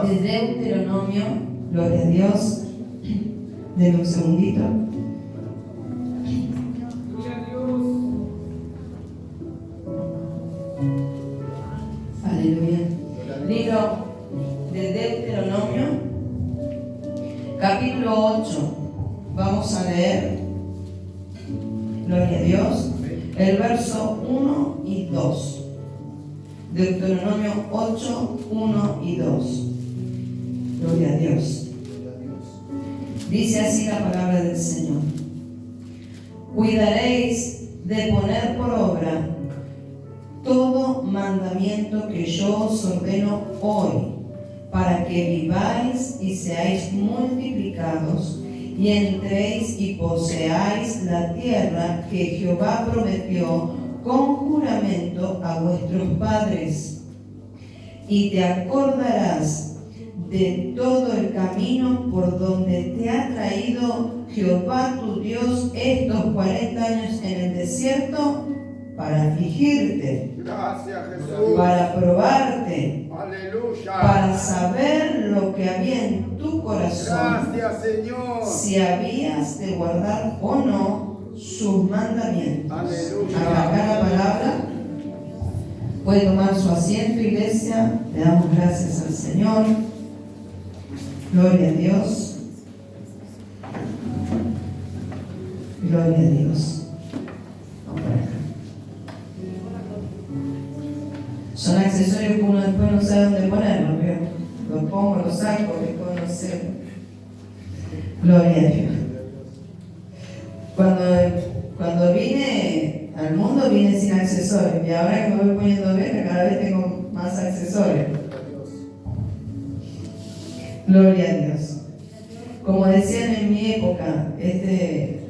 de Deuteronomio. Gloria a Dios. Denme un segundito. Aleluya. Libro de Deuteronomio, capítulo 8. Vamos a leer, gloria a Dios, el verso 1 y 2. Deuteronomio 8, 1 y 2. Gloria a Dios. Dice así la palabra del Señor. Cuidaréis de poner por obra todo mandamiento que yo os ordeno hoy, para que viváis y seáis multiplicados, y entréis y poseáis la tierra que Jehová prometió con juramento a vuestros padres. Y te acordarás de todo el camino por donde te ha traído Jehová tu Dios estos 40 años en el desierto, para afligirte, Gracias, Jesús, para probarte, aleluya, para saber lo que había en tu corazón, gracias, Señor, si habías de guardar o no sus mandamientos. aleluya. Hasta acá la palabra. Puede tomar su asiento, iglesia. Le damos gracias al Señor. Gloria a Dios. Gloria a Dios. Vamos por acá. Son accesorios que uno después no sabe dónde ponerlos, ¿veo? Los pongo, los saco, después no sé. Gloria a Dios. Cuando vine al mundo vine sin accesorios, y ahora que me voy poniendo bien, cada vez tengo más accesorios. Gloria a Dios. Como decían en mi época,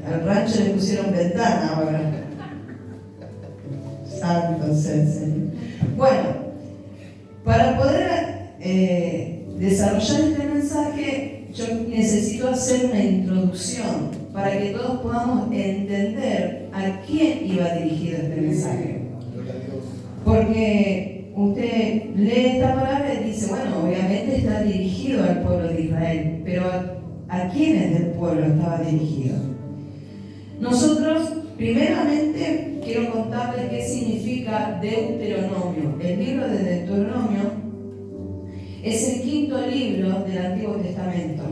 al rancho le pusieron ventana ahora. Santo sea el Señor. Bueno, para poder desarrollar este mensaje, yo necesito hacer una introducción para que todos podamos entender a quién iba dirigido este mensaje. Porque usted lee esta palabra y dice, bueno, obviamente está dirigido al pueblo de Israel, pero ¿a quiénes del pueblo estaba dirigido? Nosotros, primeramente, quiero contarles qué significa Deuteronomio. El libro de Deuteronomio es el quinto libro del Antiguo Testamento.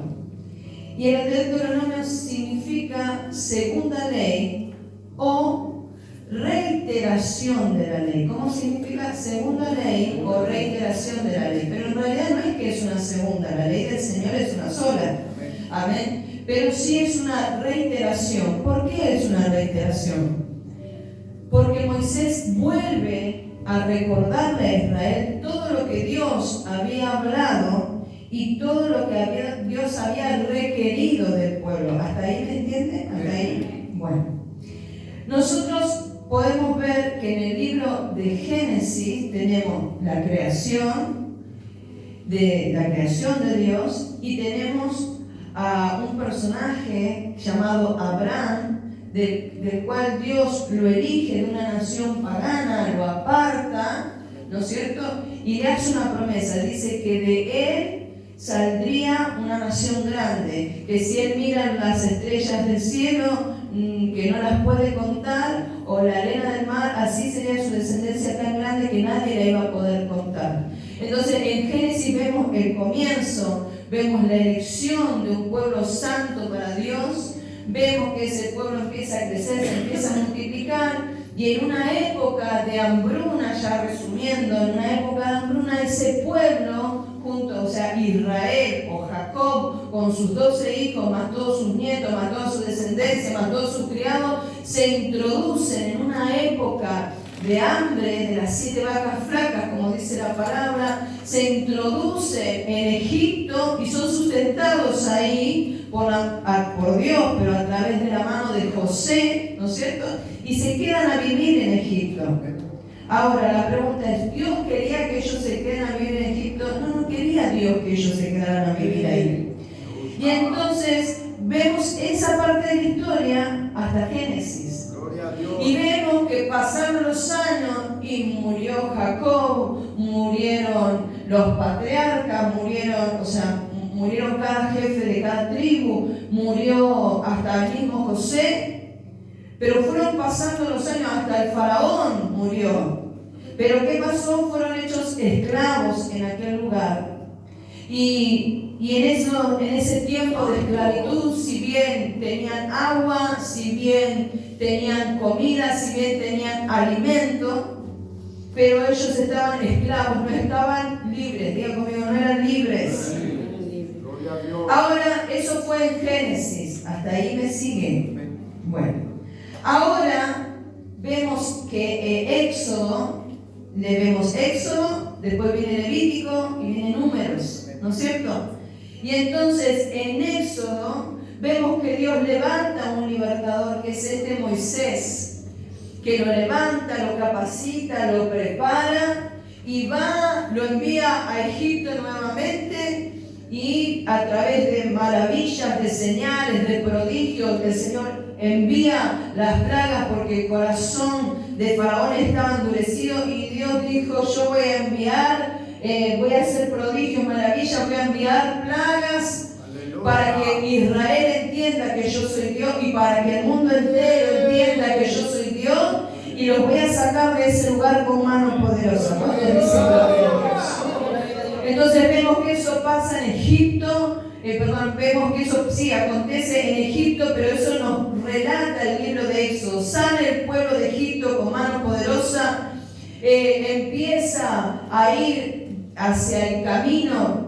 Y el Deuteronomio significa segunda ley o reiteración de la ley. ¿Cómo significa segunda ley o reiteración de la ley? Pero en realidad no es que es una segunda, la ley del Señor es una sola. Amén. Pero sí es una reiteración. ¿Por qué es una reiteración? Porque Moisés vuelve a recordarle a Israel todo lo que Dios había hablado y todo lo que Dios había requerido del pueblo. ¿Hasta ahí me entiende? ¿Hasta ahí? Bueno. Nosotros podemos ver que en el libro de Génesis tenemos la creación de Dios, y tenemos a un personaje llamado Abraham, del cual Dios lo elige de una nación pagana, lo aparta, ¿no es cierto? Y le hace una promesa, dice que de él saldría una nación grande, que si él mira las estrellas del cielo, que no las puede contar, o la arena del mar, así sería su descendencia tan grande que nadie la iba a poder contar. Entonces en Génesis vemos el comienzo, vemos la elección de un pueblo santo para Dios, vemos que ese pueblo empieza a crecer, se empieza a multiplicar, y en una época de hambruna, ya resumiendo, en una época de hambruna, ese pueblo, o sea, Israel o Jacob, con sus 12 hijos, más todos sus nietos, más toda su descendencia, más todos sus criados, se introducen en una época de hambre, de las 7 vacas flacas, como dice la palabra, se introduce en Egipto y son sustentados ahí por Dios, pero a través de la mano de José, ¿no es cierto? Y se quedan a vivir en Egipto. Ahora, la pregunta es, ¿Dios quería que ellos se quedaran a vivir en Egipto? No quería Dios que ellos se quedaran a vivir ahí. Y entonces vemos esa parte de la historia hasta Génesis. Y vemos que pasaron los años y murió Jacob, murieron los patriarcas, murieron cada jefe de cada tribu, murió hasta el mismo José, pero fueron pasando los años, hasta el faraón murió. Pero ¿qué pasó? Fueron hechos esclavos en aquel lugar. Y en ese tiempo de esclavitud, si bien tenían agua, si bien tenían comida, si bien tenían alimento, pero ellos estaban esclavos, no estaban libres. Diga conmigo, no eran libres. Ahora, eso fue en Génesis. Hasta ahí me siguen. Bueno, ahora vemos que le vemos Éxodo, después viene Levítico y viene Números, ¿no es cierto? Y entonces en Éxodo vemos que Dios levanta un libertador, que es este Moisés, que lo levanta, lo capacita, lo prepara y lo envía a Egipto nuevamente, y a través de maravillas, de señales, de prodigios, el Señor envía las plagas porque el corazón de Faraón estaba endurecido, y Dios dijo: yo voy a enviar, voy a hacer prodigios, maravillas, voy a enviar plagas para que Israel entienda que yo soy Dios y para que el mundo entero entienda que yo soy Dios, y los voy a sacar de ese lugar con mano poderosa. Entonces vemos que eso pasa en Egipto, vemos que eso sí acontece en Egipto, pero eso nos relata el libro de Éxodo. Sale el pueblo de Egipto con mano poderosa, empieza a ir hacia el camino,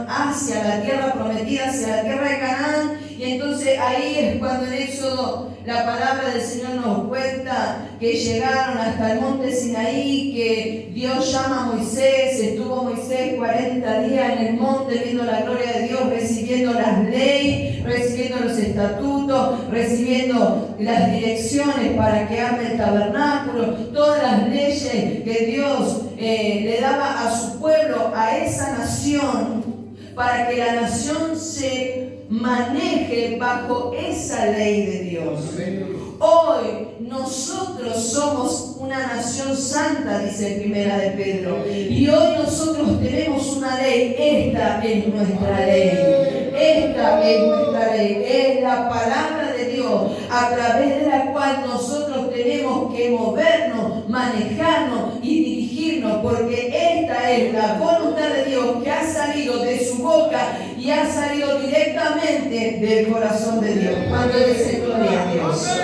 hacia la tierra prometida, hacia la tierra de Canaán. Y entonces ahí es cuando en Éxodo la palabra del Señor nos cuenta que llegaron hasta el monte Sinaí, que Dios llama a Moisés, estuvo Moisés 40 días en el monte viendo la gloria de Dios, recibiendo las leyes, recibiendo los estatutos, recibiendo las direcciones para que arme el tabernáculo, todas las leyes que Dios le daba a su pueblo, a esa nación, para que la nación se maneje bajo esa ley de Dios. Hoy nosotros somos una nación santa, dice Primera de Pedro, y hoy nosotros tenemos una ley. Esta es nuestra ley. Esta es nuestra ley. Es la palabra de Dios, a través de la cual nosotros tenemos que movernos, manejarnos y dirigirnos, porque esta es la voluntad de Dios que ha salido de su boca y ha salido directamente del corazón de Dios. Cuando dice gloria a Dios.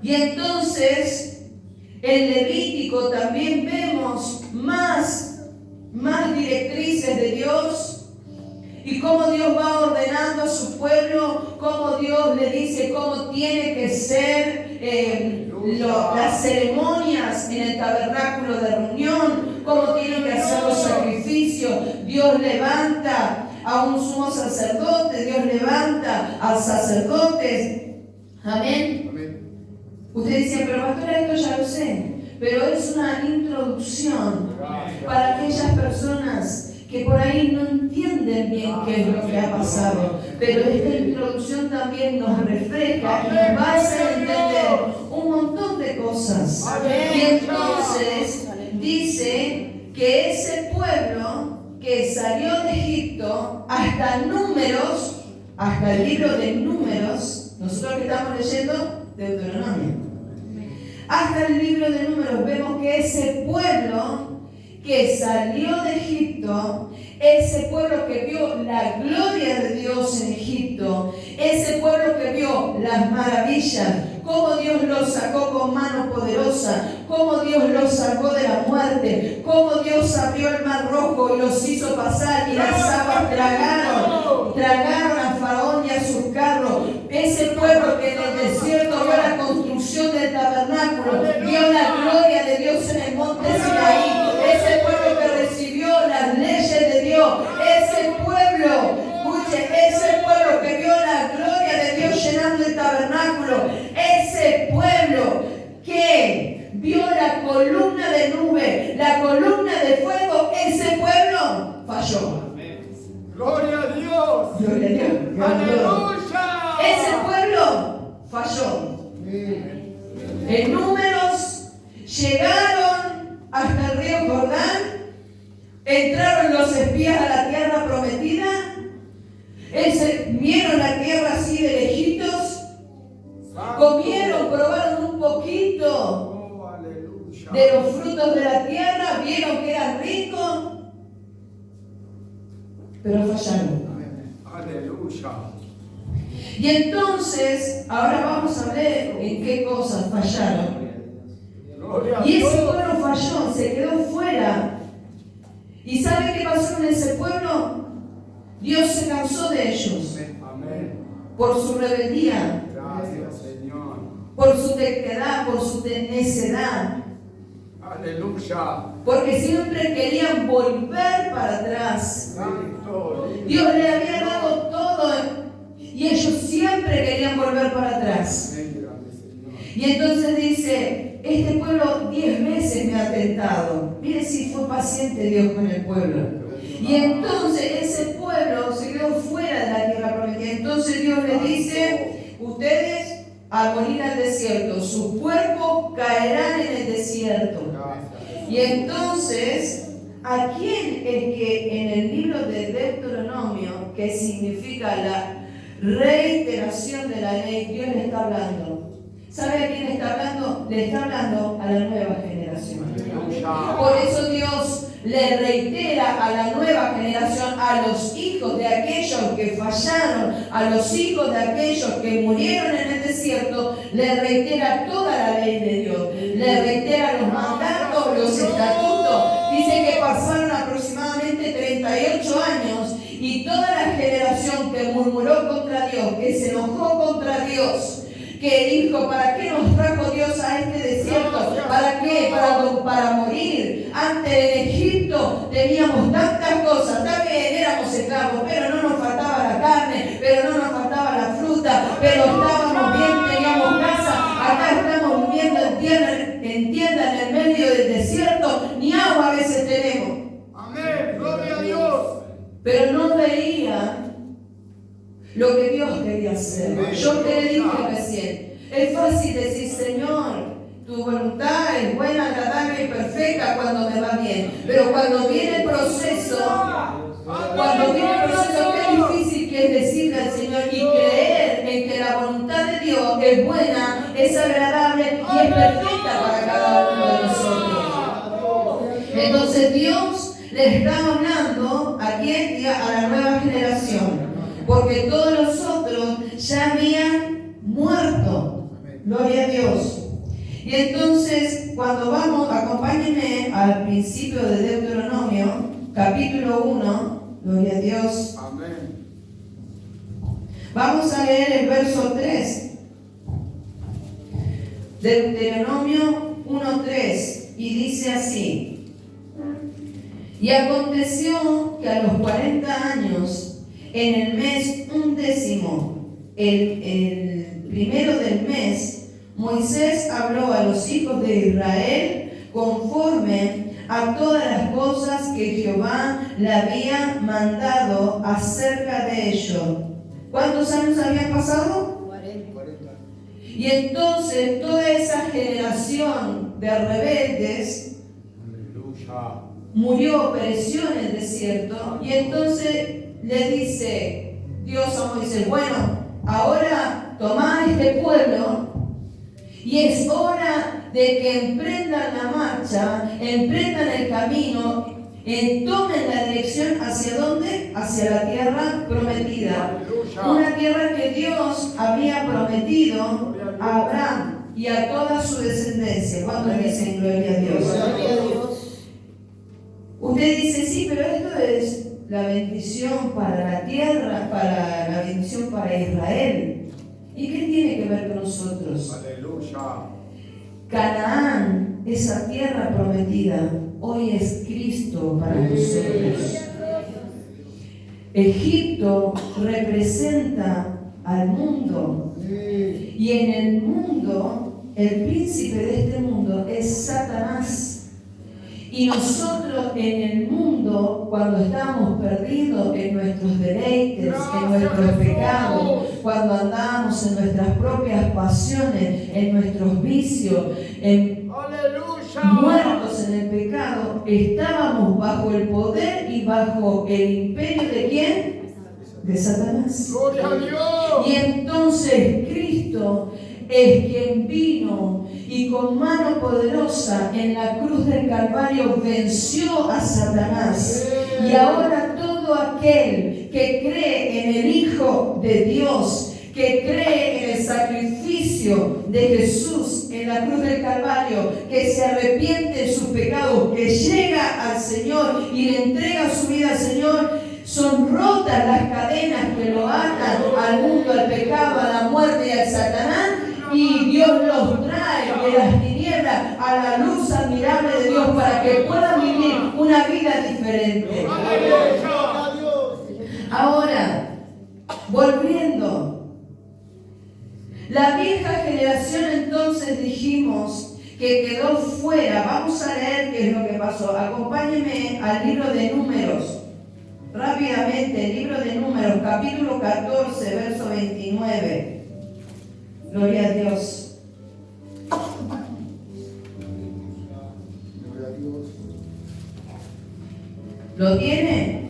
Y entonces en Levítico también vemos más directrices de Dios, y cómo Dios va ordenando a su pueblo, cómo Dios le dice cómo tiene que ser las ceremonias en el tabernáculo de reunión, cómo tienen que hacer los sacrificios. Dios levanta a un sumo sacerdote, Dios levanta a sacerdotes. Amén. Ustedes dicen: pero pastora, esto ya lo sé. Pero es una introducción para aquellas personas que por ahí no entienden bien qué es lo que ha pasado. Pero esta introducción también nos refresca y nos va a hacer entender un montón de cosas. Y entonces dice que ese pueblo que salió de Egipto, hasta Números, hasta el libro de Números, nosotros que estamos leyendo Deuteronomio, hasta el libro de Números vemos que ese pueblo que salió de Egipto, ese pueblo que vio la gloria de Dios en Egipto, ese pueblo que vio las maravillas, cómo Dios los sacó con mano poderosa, cómo Dios los sacó de la muerte, cómo Dios abrió el mar rojo y los hizo pasar, y las aguas tragaron a Faraón y a sus carros. Ese pueblo que en el desierto vio la construcción del tabernáculo, vio la gloria de Dios en el monte Sinaí, ese pueblo que recibió las leyes de Dios, ese pueblo, ese pueblo que vio la gloria de Dios llenando el tabernáculo, ese pueblo que vio la columna de nube, la columna de fuego, ese pueblo falló. Gloria a Dios. Gloria a Dios. entraron los espías a la tierra prometida. Vieron la tierra así de lejitos. Comieron, probaron un poquito de los frutos de la tierra. Vieron que eran ricos. Pero fallaron. Aleluya. Y entonces, ahora vamos a ver en qué cosas fallaron. Y ese pueblo falló, se quedó fuera. ¿Y sabe qué pasó en ese pueblo? Dios se cansó de ellos. Amén. Por su rebeldía, Gracias, Señor. por su terquedad, por su necedad. Aleluya. Porque siempre querían volver para atrás. Santo. Dios le había dado todo y ellos siempre querían volver para atrás. Amén, grande Señor. Y entonces dice, este pueblo 10 veces me ha tentado. Mire si fue paciente Dios con el pueblo. Y entonces ese pueblo se quedó fuera de la tierra prometida. Entonces Dios les dice, ustedes al morir al desierto, sus cuerpos caerán en el desierto. Y entonces, ¿a quién es que en el libro de Deuteronomio, que significa la reiteración de la ley, Dios le está hablando? ¿Sabe a quién le está hablando? Le está hablando a la nueva generación. Por eso Dios le reitera a la nueva generación, a los hijos de aquellos que fallaron, a los hijos de aquellos que murieron en el desierto, le reitera toda la ley de Dios, le reitera los mandatos, los estatutos. Dice que pasaron aproximadamente 38 años y toda la generación que murmuró contra Dios, que se enojó contra Dios, que dijo, ¿para qué nos trajo Dios a este desierto? ¿Para qué? Para morir. Antes en Egipto teníamos tantas cosas, también éramos esclavos, pero no nos faltaba la carne, pero no nos faltaba la fruta, pero estábamos bien, teníamos casa. Acá estamos viviendo en tienda en el medio del desierto, ni agua a veces tenemos. Amén, gloria a Dios. Pero no veía lo que Dios quería hacer. Yo te dije recién, es fácil decir, Señor, tu voluntad es buena, agradable y perfecta cuando me va bien. Pero cuando viene el proceso, qué difícil que es decirle al Señor y creer en que la voluntad de Dios es buena, es agradable y es perfecta para cada uno de nosotros. Entonces Dios le está hablando a quién, a la nueva generación. Porque todos los otros ya habían muerto. Gloria a Dios. Y entonces, cuando vamos, acompáñenme al principio de Deuteronomio, capítulo 1, gloria a Dios. Amén. Vamos a leer el verso 3. Deuteronomio 1:3. Y dice así. Y aconteció que a los 40 años, en el mes 11, el primero del mes, Moisés habló a los hijos de Israel conforme a todas las cosas que Jehová le había mandado acerca de ellos. ¿Cuántos años habían pasado? 40. Y entonces toda esa generación de rebeldes murió, pereció en el desierto. Y entonces le dice Dios a Moisés, bueno, ahora tomad este pueblo y es hora de que emprendan la marcha, emprendan el camino, tomen la dirección hacia dónde, hacia la tierra prometida. Una tierra que Dios había prometido a Abraham y a toda su descendencia. ¿Cuántos dicen gloria a Dios? Gloria a Dios. Usted dice, sí, pero esto es la bendición para la tierra, para la bendición para Israel. ¿Y qué tiene que ver con nosotros? Aleluya. Canaán, esa tierra prometida, hoy es Cristo para nosotros. Egipto representa al mundo. Y en el mundo, el príncipe de este mundo es Satanás. Y nosotros en el mundo, cuando estamos perdidos en nuestros deleites, en nuestros pecados, cuando andamos en nuestras propias pasiones, en nuestros vicios, muertos en en el pecado, estábamos bajo el poder y bajo el imperio ¿de quién? De Satanás. Gloria a Dios. Y entonces Cristo es quien vino y con mano poderosa en la cruz del Calvario venció a Satanás. Y ahora todo aquel que cree en el Hijo de Dios, que cree en el sacrificio de Jesús en la cruz del Calvario, que se arrepiente de sus pecados, que llega al Señor y le entrega su vida al Señor, son rotas las cadenas que lo atan al mundo, al pecado, a la muerte y al Satanás, y Dios los trae de las tinieblas a la luz admirable de Dios para que puedan vivir una vida diferente. Ahora, volviendo, la vieja generación entonces dijimos que quedó fuera. Vamos a leer qué es lo que pasó. Acompáñenme al libro de Números. Rápidamente, el libro de Números, capítulo 14, verso 29. Gloria a Dios. Gloria a Dios. ¿Lo tiene?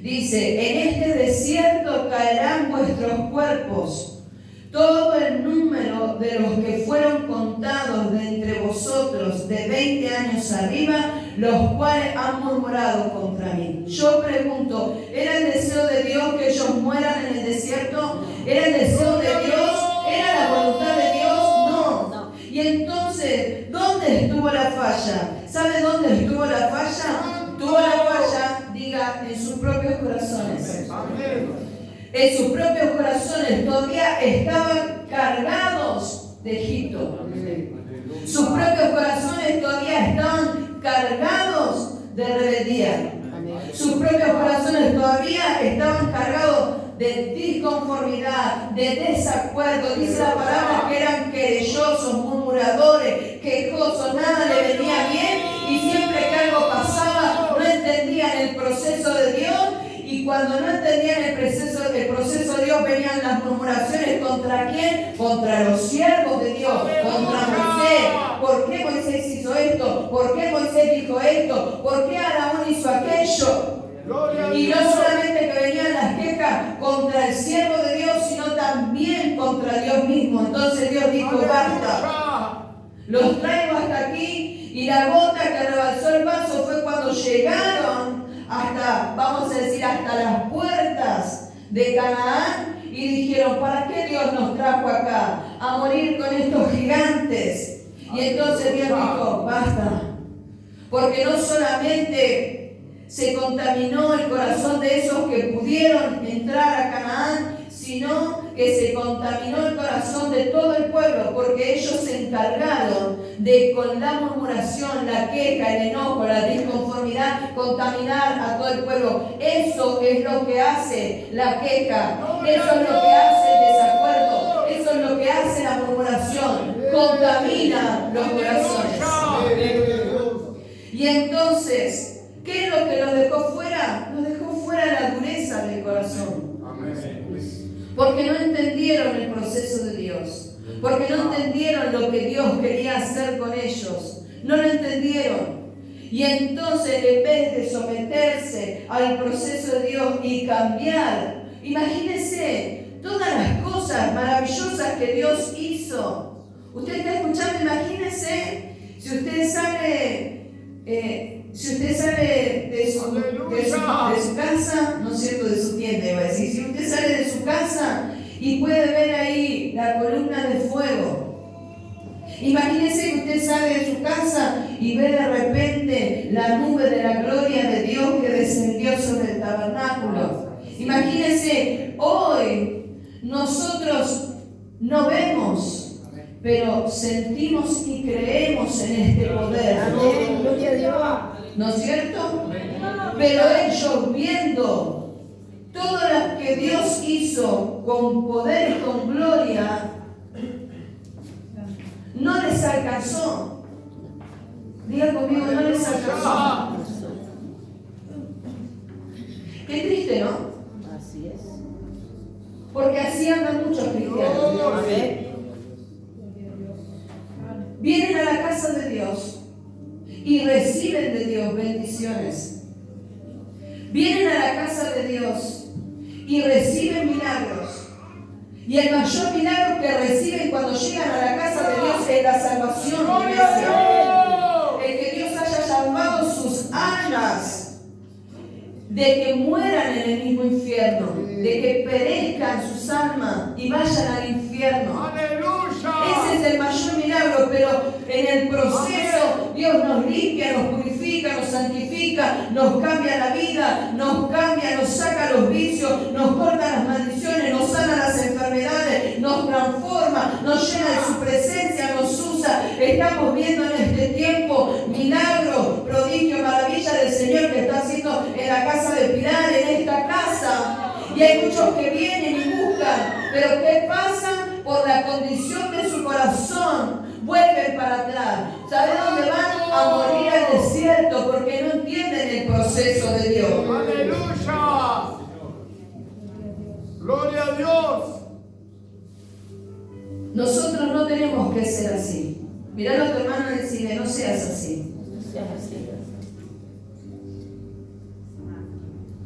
Dice, en este desierto caerán vuestros cuerpos, todo el número de los que fueron contados de entre vosotros de 20 años arriba, los cuales han murmurado contra mí. Yo pregunto, ¿era el deseo de Dios que ellos mueran en el desierto? ¿Era el deseo de Dios? ¿Era la voluntad de Dios? No. Y entonces, ¿dónde estuvo la falla? ¿Sabe dónde estuvo la falla? Estuvo la falla, diga, en sus propios corazones. En sus propios corazones todavía estaban cargados de Egipto. Sus propios corazones todavía estaban cargados de rebeldía. Sus propios corazones todavía estaban cargados de disconformidad, de desacuerdo. Dice la palabra que eran querellosos, murmuradores, quejosos, nada le venía bien y siempre que algo pasaba no entendían el proceso de Dios. Y cuando no entendían el proceso de Dios, venían las murmuraciones. ¿Contra quién? Contra los siervos de Dios, contra Moisés. ¿Por qué Moisés hizo esto? ¿Por qué Moisés dijo esto? ¿Por qué Aarón hizo aquello? Y no solamente que venían las quejas contra el siervo de Dios, sino también contra Dios mismo. Entonces Dios dijo, basta, los traigo hasta aquí. Y la gota que rebalsó el vaso fue cuando llegaron hasta, vamos a decir, hasta las puertas de Canaán y dijeron, ¿para qué Dios nos trajo acá? A morir con estos gigantes. Y entonces Dios dijo, basta, porque no solamente se contaminó el corazón de esos que pudieron entrar a Canaán, sino que se contaminó el corazón de todo el pueblo, porque ellos se encargaron de, con la murmuración, la queja, el enojo, la disconformidad, contaminar a todo el pueblo. Eso es lo que hace la queja, eso es lo que hace el desacuerdo, eso es lo que hace la murmuración, contamina los corazones. Y entonces, ¿qué es lo que los dejó fuera? Los dejó fuera la dureza del corazón. Porque no entendieron el proceso de Dios. Porque no entendieron lo que Dios quería hacer con ellos. No lo entendieron. Y entonces, en vez de someterse al proceso de Dios y cambiar, imagínense todas las cosas maravillosas que Dios hizo. Usted está escuchando, imagínense, si usted sale de su casa, no es cierto, de su tienda, iba a decir, si usted sale de su casa y puede ver ahí la columna de fuego, imagínese que usted sale de su casa y ve de repente la nube de la gloria de Dios que descendió sobre el tabernáculo. Imagínese, hoy nosotros no vemos, pero sentimos y creemos en este poder. Amén, gloria a Dios. ¿No es cierto? Pero ellos, viendo todo lo que Dios hizo con poder y con gloria, no les alcanzó. Diga conmigo, no les alcanzó. Qué triste, ¿no? Así es. Porque así andan muchos cristianos. Amén. Vienen a la casa de Dios y reciben de Dios bendiciones. Vienen a la casa de Dios y reciben milagros. Y el mayor milagro que reciben cuando llegan a la casa de Dios es la salvación, iglesia. El que Dios haya salvado sus almas de que mueran en el mismo infierno, de que perezcan sus almas y vayan al infierno. Ese es el mayor milagro, pero en el proceso Dios nos limpia, nos purifica, nos santifica, nos cambia la vida, nos cambia, nos saca los vicios, nos corta las maldiciones, nos sana las enfermedades, nos transforma, nos llena de su presencia, nos usa. Estamos viendo en este tiempo milagros, prodigios, maravillas del Señor que está haciendo en la casa de Pilar, en esta casa. Y hay muchos que vienen y buscan, pero ¿qué pasa? Por la condición de su corazón, vuelven para atrás. ¿Sabe dónde van? A morir al desierto, porque no entienden el proceso de Dios. ¡Aleluya! ¡Gloria a Dios! Nosotros no tenemos que ser así. Mirá a tu hermano y decirle, no seas así. No seas así.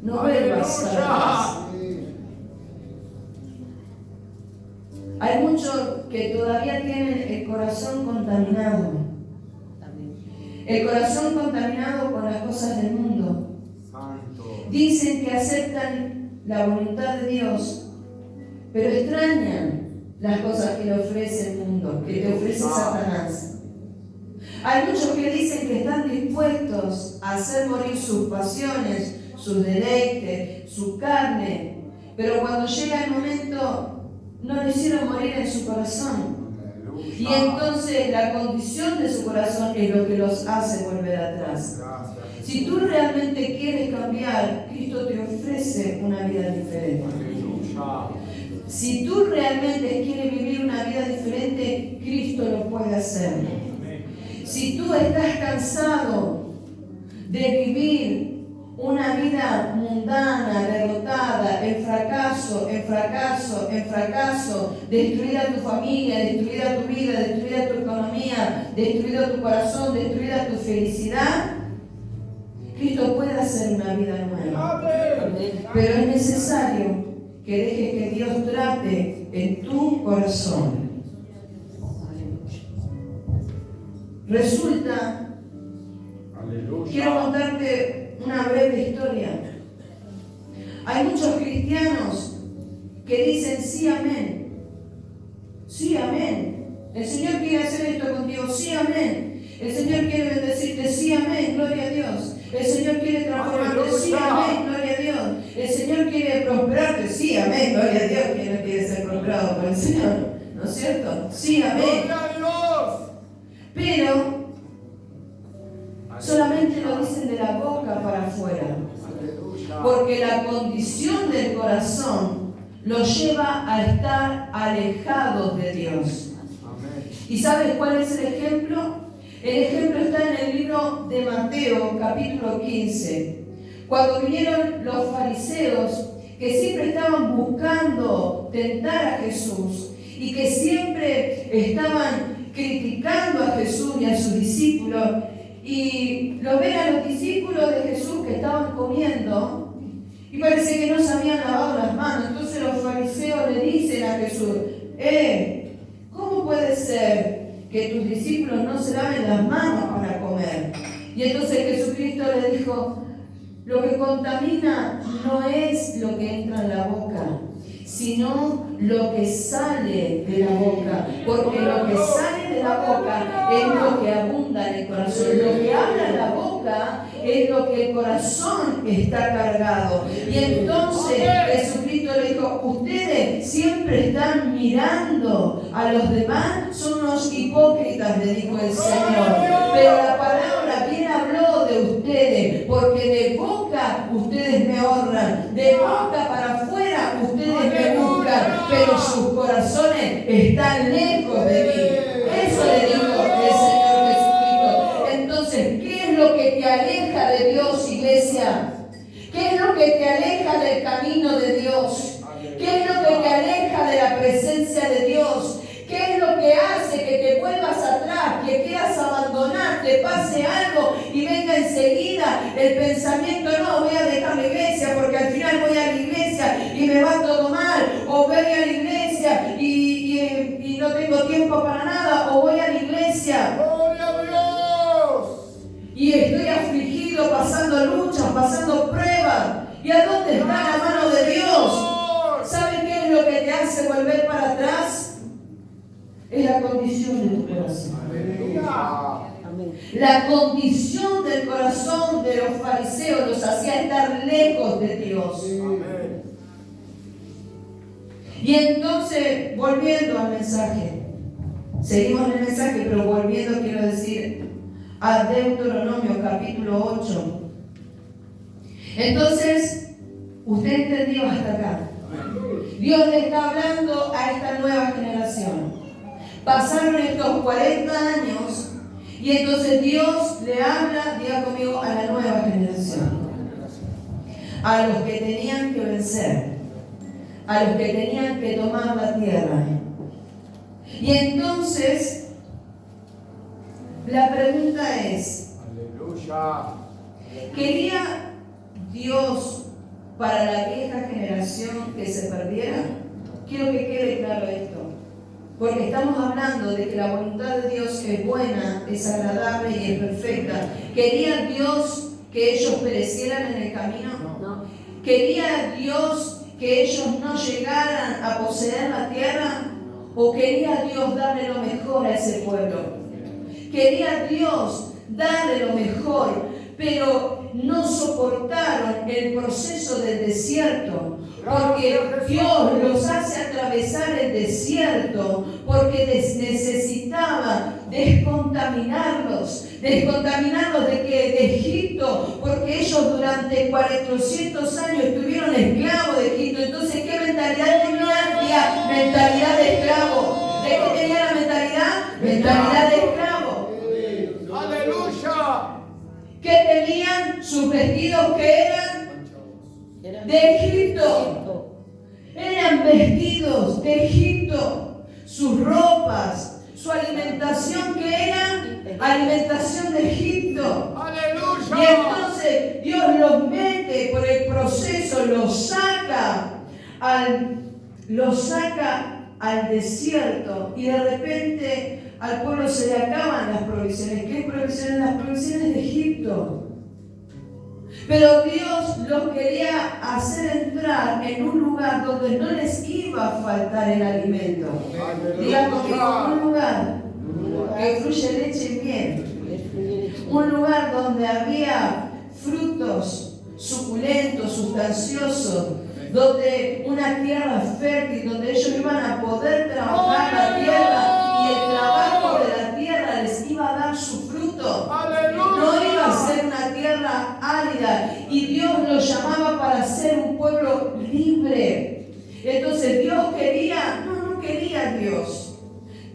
No vuelvas para atrás. Hay muchos que todavía tienen el corazón contaminado. El corazón contaminado con las cosas del mundo. Santo. Dicen que aceptan la voluntad de Dios, pero extrañan las cosas que le ofrece el mundo, que te ofrece Satanás. Hay muchos que dicen que están dispuestos a hacer morir sus pasiones, sus deleites, su carne, pero cuando llega el momento no lo hicieron morir en su corazón. Y entonces la condición de su corazón es lo que los hace volver atrás. Si tú realmente quieres cambiar, Cristo te ofrece una vida diferente. Si tú realmente quieres vivir una vida diferente, Cristo lo puede hacer. Si tú estás cansado de vivir una vida mundana, derrotada, en fracaso, en fracaso, en fracaso, destruida tu familia, destruida tu vida, destruida tu economía, destruido tu corazón, destruida tu felicidad, Cristo puede hacer una vida nueva. Pero es necesario que dejes que Dios trate en tu corazón. Resulta, quiero contarte una breve historia. Hay muchos cristianos que dicen sí, amén. Sí, amén. El Señor quiere hacer esto contigo. Sí, amén. El Señor quiere bendecirte. Sí, amén. Gloria a Dios. El Señor quiere transformarte. Sí, amén. Gloria a Dios. El Señor quiere prosperarte. Sí, amén. Gloria a Dios. ¿Quién no quiere ser prosperado por el Señor? ¿No es cierto? Sí, amén. ¡Gloria a Dios! Pero solamente lo dicen de la boca para afuera, porque la condición del corazón los lleva a estar alejados de Dios. ¿Y sabes cuál es el ejemplo? El ejemplo está en el libro de Mateo, capítulo 15. Cuando vinieron los fariseos, que siempre estaban buscando tentar a Jesús y que siempre estaban criticando a Jesús y a sus discípulos, y lo ven a los discípulos de Jesús que estaban comiendo y parece que no se habían lavado las manos. Entonces los fariseos le dicen a Jesús, ¿cómo puede ser que tus discípulos no se laven las manos para comer? Y entonces Jesucristo le dijo, lo que contamina no es lo que entra en la boca, sino lo que sale de la boca, porque lo que sale de la boca es lo que abunda en el corazón. Lo que habla en la boca es lo que el corazón está cargado. Y entonces Jesucristo le dijo, ustedes siempre están mirando a los demás, son unos hipócritas, le dijo el Señor. Pero la palabra bien habló de ustedes, porque de boca ustedes me honran, de boca para afuera ustedes me buscan, pero sus corazones están lejos de mí. Eso le dijo el Señor Jesucristo. Entonces, ¿qué es lo que te aleja de Dios, iglesia? ¿Qué es lo que te aleja del camino de Dios? ¿Qué es lo que te aleja de la presencia de Dios? ¿Qué es lo que hace que te vuelvas atrás, que quieras abandonar más, le pase algo y venga enseguida el pensamiento, no, voy a dejar la iglesia porque al final voy a la iglesia y me va todo mal, o voy a la iglesia y no tengo tiempo para nada, o voy a la iglesia Gloria a Dios. y estoy afligido, pasando luchas, pasando pruebas. ¿Y a dónde está la mano de Dios? ¿Sabe qué es lo que te hace volver para atrás? Es la condición de tu corazón. Aleluya. Amén. La condición del corazón de los fariseos los hacía estar lejos de Dios. Amén. Y entonces, volviendo al mensaje, seguimos en el mensaje, pero volviendo quiero decir a Deuteronomio capítulo 8. Entonces, usted entendió hasta acá. Dios le está hablando a esta nueva generación. Pasaron estos 40 años y entonces Dios le habla, diga conmigo, a la nueva generación. A los que tenían que vencer, a los que tenían que tomar la tierra. Y entonces, la pregunta es, Aleluya. ¿quería Dios para la vieja generación que se perdiera? Quiero que quede claro esto, porque estamos hablando de que la voluntad de Dios es buena, es agradable y es perfecta. ¿Quería Dios que ellos perecieran en el camino? No. ¿Quería Dios que ellos no llegaran a poseer la tierra? ¿O quería Dios darle lo mejor a ese pueblo? Quería Dios darle lo mejor, pero no soportaron el proceso del desierto, porque Dios los hace atravesar el desierto, porque necesitaba descontaminarlos de que de Egipto, porque ellos durante 400 años estuvieron esclavos de Egipto. Entonces, ¿qué mentalidad tenían? Mentalidad de esclavo. ¿De qué tenía la mentalidad? Mentalidad de esclavo. Aleluya. ¿Qué tenían? Sus vestidos que eran de Egipto. Eran vestidos de Egipto. Sus ropas, su alimentación que era alimentación de Egipto. Aleluya. Y entonces Dios los mete por el proceso, los saca al desierto y de repente al pueblo se le acaban las provisiones. ¿Qué provisiones? Las provisiones de Egipto. Pero Dios los quería hacer entrar en un lugar donde no les iba a faltar el alimento. Diga conmigo, un lugar que fluye leche y miel. Un lugar donde había frutos suculentos, sustanciosos, donde una tierra fértil, donde ellos iban a poder trabajar la tierra y el trabajo de la tierra les iba a dar su fruto. No iba a ser una tierra árida y Dios los llamaba para ser un pueblo libre. Entonces Dios quería, no quería Dios.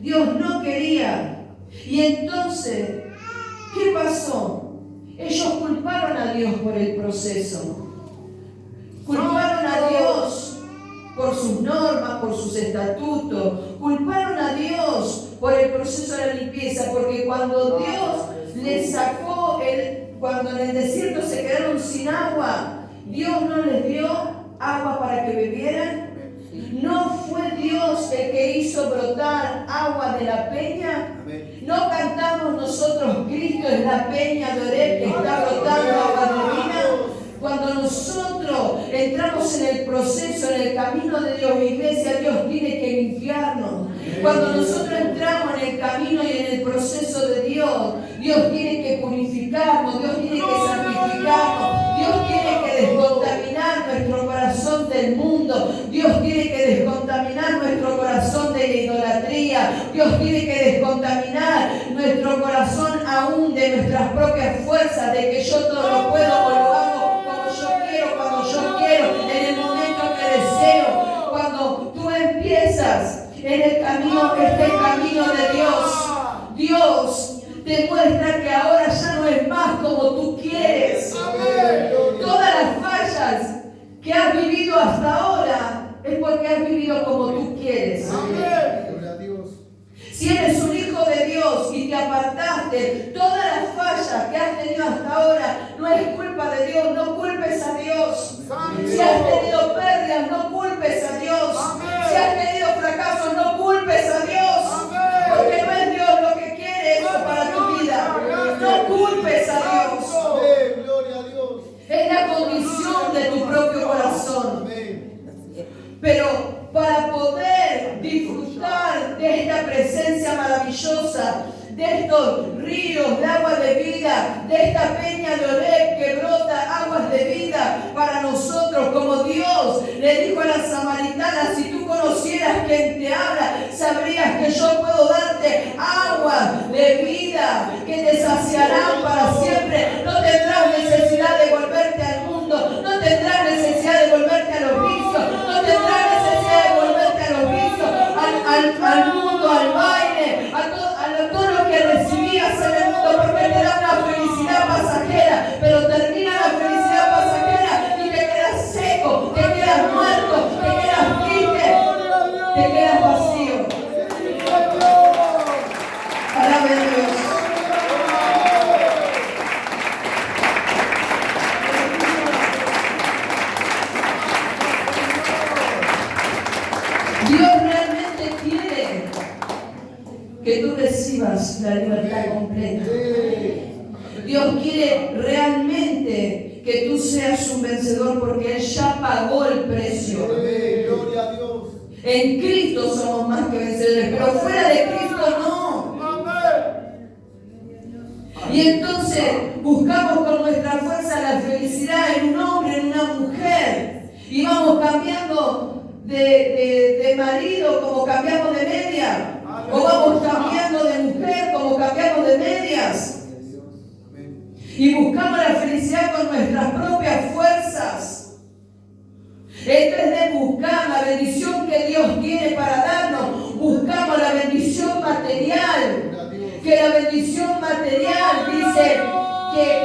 Dios no quería. Y entonces, ¿qué pasó? Ellos culparon a Dios por el proceso. Culparon a Dios por sus normas, por sus estatutos. Culparon a Dios por el proceso de la limpieza, porque cuando Dios les sacó, cuando en el desierto se quedaron sin agua, Dios no les dio agua para que bebieran. ¿No fue Dios el que hizo brotar agua de la peña? ¿No cantamos nosotros, Cristo es la peña de Oreb que está brotando agua de vida? Cuando nosotros entramos en el proceso, en el camino de Dios, iglesia, Dios tiene que limpiarnos. Cuando nosotros entramos en el camino y en el proceso de Dios, Dios tiene que purificarnos, Dios tiene que santificarnos, Dios tiene que descontaminar nuestro corazón del mundo, Dios tiene que descontaminar nuestro corazón de la idolatría, Dios tiene que descontaminar nuestro corazón aún de nuestras propias fuerzas, de que yo todo lo puedo o lo hago como yo quiero, cuando yo quiero, en el momento que deseo. Cuando tú empiezas en el camino, este camino de Dios, Dios te muestra que ahora ya no es más como tú quieres. Todas las fallas que has vivido hasta ahora es porque has vivido como tú quieres. Si eres un hijo de Dios y te apartaste, todas las tenido hasta ahora no es culpa de Dios, no culpes a Dios. Santo. Si has tenido pérdidas, no culpes a Dios. Amén. Si has tenido fracasos, no culpes a Dios. Amén. Porque no es Dios lo que quiere eso para tu vida. No culpes a Dios. Amén, gloria a Dios. Es la condición de tu propio corazón. Amén. Pero para poder disfrutar de esta presencia maravillosa, de estos ríos de agua de vida, de esta peña de Oreb que brota aguas de vida para nosotros, como Dios le dijo a la samaritana, si tú conocieras quien te habla, sabrías que yo puedo darte aguas de vida que te saciarán para siempre. No tendrás necesidad de volverte al mundo, no tendrás necesidad de volverte a los vicios, no tendrás necesidad de volverte a los vicios, al mundo, al baile, a todo lo que recibías en el mundo, porque te da una felicidad pasajera, pero termina la felicidad pasajera y te quedas seco, te quedas muerto, te quedas triste, te quedas vacío. Alabe a Dios. Dios realmente quiere que tú recibas la libertad completa. Dios quiere realmente que tú seas un vencedor porque Él ya pagó el precio. Amén, gloria a Dios. En Cristo somos más que vencedores, pero fuera de Cristo no. Amén. Y entonces buscamos con nuestra fuerza la felicidad en un hombre, en una mujer. Y vamos cambiando de marido como cambiamos de media. O vamos cambiando de mujer como cambiamos de medias. Y buscamos la felicidad con nuestras propias fuerzas. En vez de buscar la bendición que Dios tiene para darnos, buscamos la bendición material. Que la bendición material dice que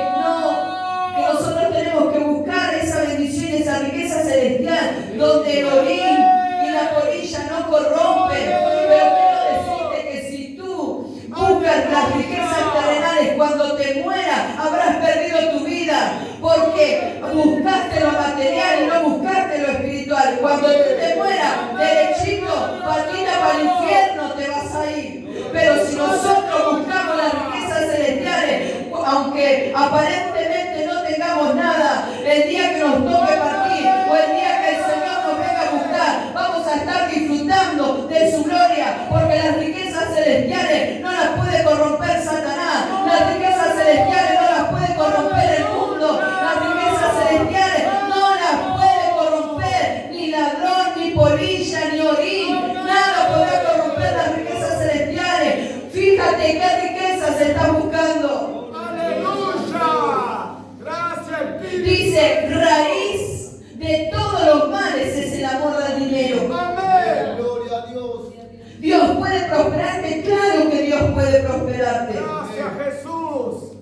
nosotros tenemos que buscar esa bendición, esa riqueza celestial, donde el orín y la polilla no corrompen. Pero quiero decirte que si tú buscas las riquezas terrenales, cuando te mueras habrás perdido tu vida, porque buscaste lo material y no buscaste lo espiritual. Cuando tú te mueras, derechito, patita para el infierno te vas a ir. Pero si nosotros buscamos las riquezas celestiales, aunque aparentemente no tengamos nada, el día que nos toque partir o el día que el Señor nos venga a buscar, vamos a estar disfrutando de su gloria, porque las riquezas celestiales no las puede corromper Satanás, las riquezas celestiales no las puede corromper el mundo, las riquezas celestiales no las puede corromper ni ladrón, ni polilla, ni orín, nada podrá corromper las riquezas celestiales. Fíjate qué riquezas estás buscando. Aleluya. Gracias, Espíritu. Dice, raíz de todos los males es el amor al dinero. Amén. Gloria a Dios. Dios puede prosperarte, claro que Dios puede prosperarte, Gracias, Jesús.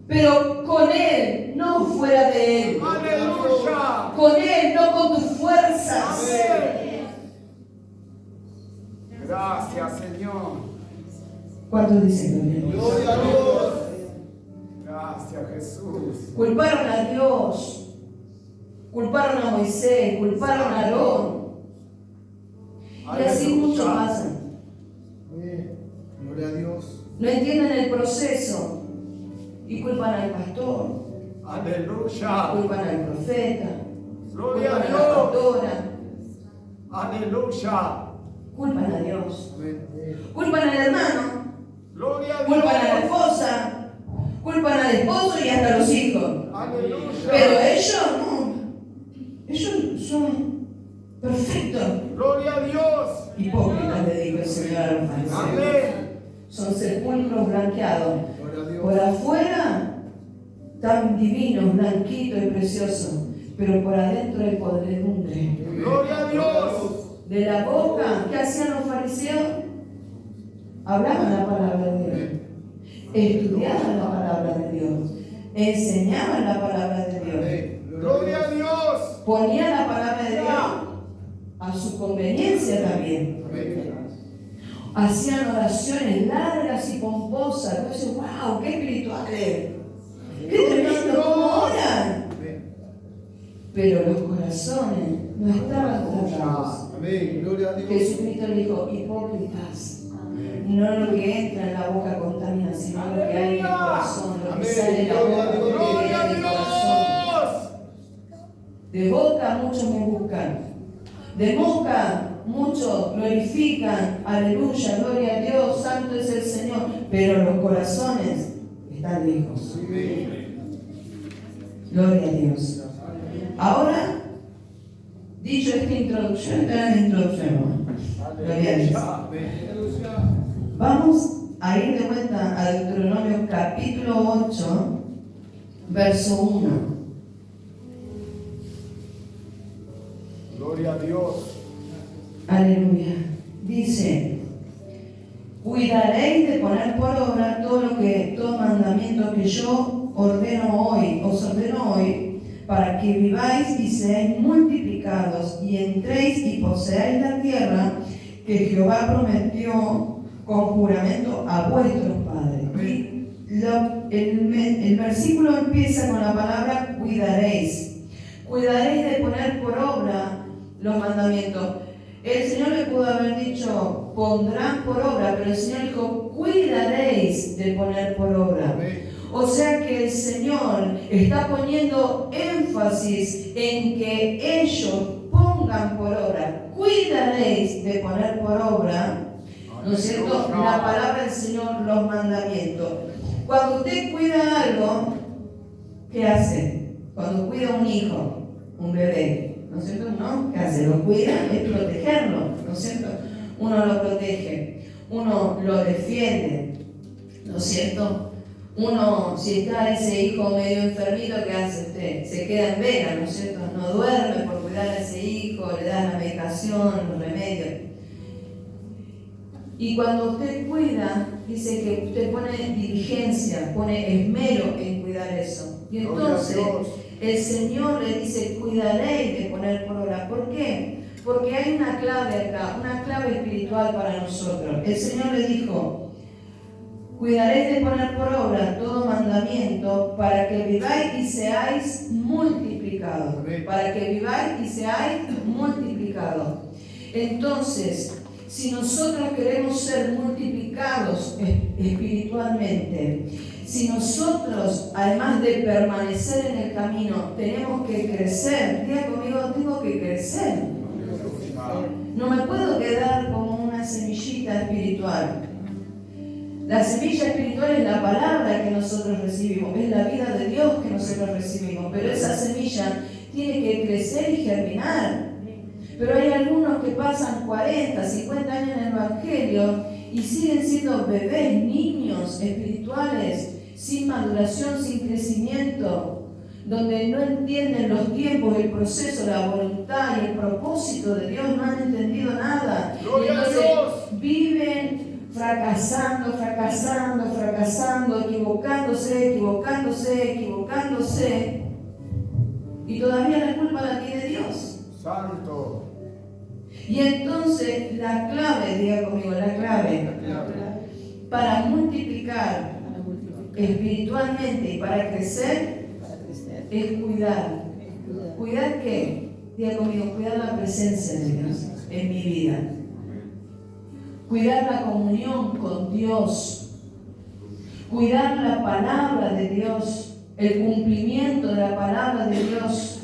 pero con Él, no fuera de Él. Aleluya. Con Él, no con tus fuerzas. Amén. Gracias, Señor. ¿Cuántos dicen Gloria a Dios. Gracias, Jesús. Culparon a Dios, culparon a Moisés, culparon a Aarón. Y así mucho pasa. Amén. Gloria a Dios. No entienden el proceso y culpan al pastor, Aleluya. culpan al profeta, Gloria a culpan a la Dios. pastora, Aleluya. culpan a Dios, Amén. culpan al hermano, Gloria a culpan a la Dios. esposa, culpan al esposo y hasta a los hijos. Aleluya. Pero ellos no, ellos son perfectos. Gloria a Dios. Hipócritas, le dijo el Señor a los fariseos. Amén. Son sepulcros blanqueados. Gloria a Dios. Por afuera, tan divinos, blanquitos y preciosos, pero por adentro hay podredumbre. Gloria a Dios. De la boca, ¿qué hacían los fariseos? Hablaban la palabra de Dios, estudiaban la palabra de Dios, enseñaban la palabra de Dios, Amén. Gloria a Dios. ponían la palabra de Dios a su conveniencia también. Amén. Hacían oraciones largas y pomposas. Entonces, wow, qué espirituales. ¡Qué tremendo! ¿Cómo oran? Pero los corazones no estaban tratados. Amén. Gloria a Dios. Jesucristo le dijo, hipócritas. No lo que entra en la boca contamina, sino lo que hay en el corazón, lo que Amén. sale de la boca, lo que ¡Gloria a hay en el corazón. Dios! De boca muchos me buscan, de boca muchos glorifican, aleluya, gloria a Dios, santo es el Señor, pero los corazones están lejos. Gloria a Dios. Ahora, dicho esta introducción, esta es la introducción. Gloria a Dios. Vamos a ir de vuelta a Deuteronomio capítulo 8, verso 1. Gloria a Dios. Aleluya. Dice, cuidaréis de poner por obra todo mandamiento que yo os ordeno hoy, para que viváis y seáis multiplicados y entréis y poseáis la tierra que Jehová prometió con juramento a vuestros padres. El versículo empieza con la palabra cuidaréis. Cuidaréis de poner por obra los mandamientos. El Señor le pudo haber dicho, pondrán por obra, pero el Señor dijo, cuidaréis de poner por obra. O sea que el Señor está poniendo énfasis en que ellos pongan por obra. Cuidaréis de poner por obra, ¿no es cierto?, la palabra del Señor, los mandamientos. Cuando usted cuida algo, ¿qué hace? Cuando cuida un hijo, un bebé, ¿no es cierto? ¿No? ¿Qué hace? Lo cuida, es protegerlo, ¿no es cierto? Uno lo protege, uno lo defiende, ¿no es cierto? Uno, si está ese hijo medio enfermito, ¿qué hace usted? Se queda en vela, ¿no es cierto? No duerme por cuidar a ese hijo, le da la medicación, los remedios. Y cuando usted cuida, dice que usted pone diligencia, pone esmero en cuidar eso. Y entonces el Señor le dice, cuidaréis de poner por obra. ¿Por qué? Porque hay una clave acá, una clave espiritual para nosotros. El Señor le dijo, cuidaréis de poner por obra todo mandamiento para que viváis y seáis multiplicados. Para que viváis y seáis multiplicados. Entonces, si nosotros queremos ser multiplicados espiritualmente, si nosotros, además de permanecer en el camino, tenemos que crecer, diga conmigo, tengo que crecer. No me puedo quedar como una semillita espiritual. La semilla espiritual es la palabra que nosotros recibimos, es la vida de Dios que nosotros recibimos, pero esa semilla tiene que crecer y germinar. Pero hay algunos que pasan 40, 50 años en el Evangelio y siguen siendo bebés, niños espirituales, sin maduración, sin crecimiento, donde no entienden los tiempos, el proceso, la voluntad y el propósito de Dios, no han entendido nada. Y entonces viven fracasando, equivocándose, y todavía la culpa la tiene Dios. Santo. Y entonces la clave, diga conmigo, la clave para multiplicar espiritualmente y para crecer es cuidar. ¿Cuidar qué? Diga conmigo, cuidar la presencia de Dios en mi vida. Cuidar la comunión con Dios. Cuidar la palabra de Dios, el cumplimiento de la palabra de Dios.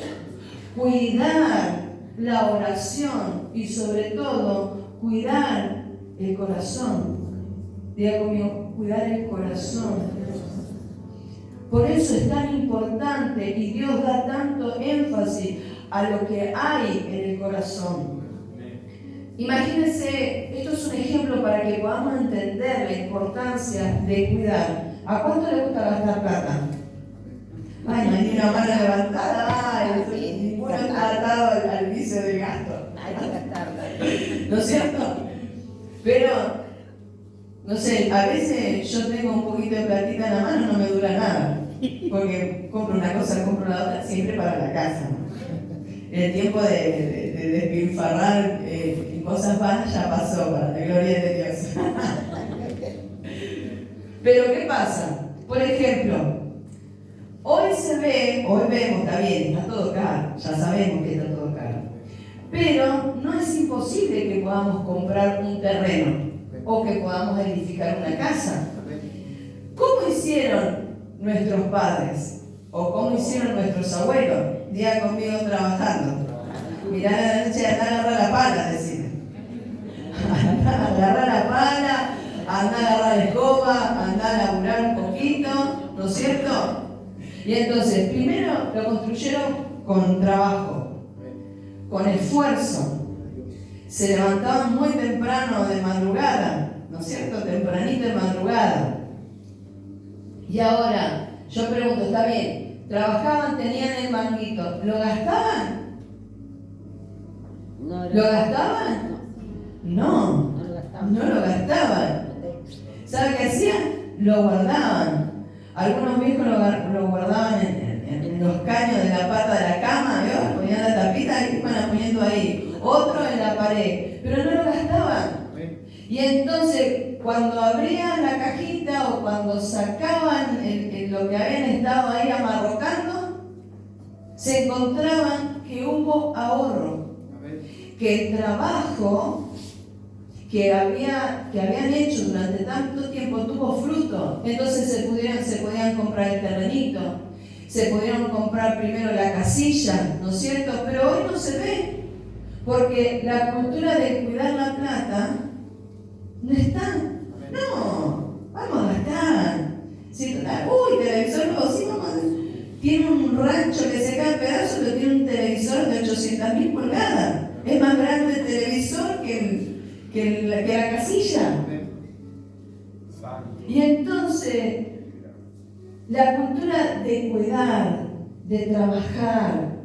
Cuidar la oración y sobre todo cuidar el corazón. Diga conmigo, cuidar el corazón. Por eso es tan importante y Dios da tanto énfasis a lo que hay en el corazón. Imagínense, esto es un ejemplo para que podamos entender la importancia de cuidar. ¿A cuánto le gusta gastar plata? Ay, no hay ni una mano levantada, ay, ninguno está atado al vicio del gasto. Hay que gastarla. ¿No es cierto? Pero, no sé, a veces yo tengo un poquito de platita en la mano, no me dura nada. Porque compro una cosa, compro la otra, siempre para la casa. El tiempo de despilfarrar en cosas vanas ya pasó, para la gloria de Dios. Pero ¿qué pasa? Por ejemplo, Hoy vemos, está bien, está todo caro, ya sabemos que está todo caro. Pero no es imposible que podamos comprar un terreno o que podamos edificar una casa. ¿Cómo hicieron nuestros padres? ¿O cómo hicieron nuestros abuelos? Día conmigo trabajando. Mirá a la noche, andá a agarrar la pala, decime. Andá a agarrar la pala, andá a agarrar la escoba, andá a laburar un poquito, ¿no es cierto? Y entonces, primero lo construyeron con trabajo, con esfuerzo. Se levantaban muy temprano de madrugada, ¿no es cierto? Tempranito de madrugada. Y ahora, yo pregunto, está bien, trabajaban, tenían el manguito, ¿lo gastaban? ¿Lo gastaban? No, no lo gastaban. ¿Sabe qué hacían? Lo guardaban. Algunos viejos lo guardaban en los caños de la pata de la cama, ¿vio? Ponían la tapita y iban poniendo ahí. Otro en la pared, pero no lo gastaban. Y entonces, cuando abrían la cajita o cuando sacaban lo que habían estado ahí amarrocando, se encontraban que hubo ahorro. Que el trabajo que habían hecho durante tanto tiempo tuvo fruto. Entonces se podían comprar el terrenito, se pudieron comprar primero la casilla, ¿no es cierto? Pero hoy no se ve, porque la cultura de cuidar la plata no está. No, vamos a gastar. Si, televisor nuevo, sí, vamos a... Tiene un rancho que se cae en pedazos, pero tiene un televisor de 800.000 pulgadas. Es más grande el televisor que la casilla. Y entonces, la cultura de cuidar, de trabajar,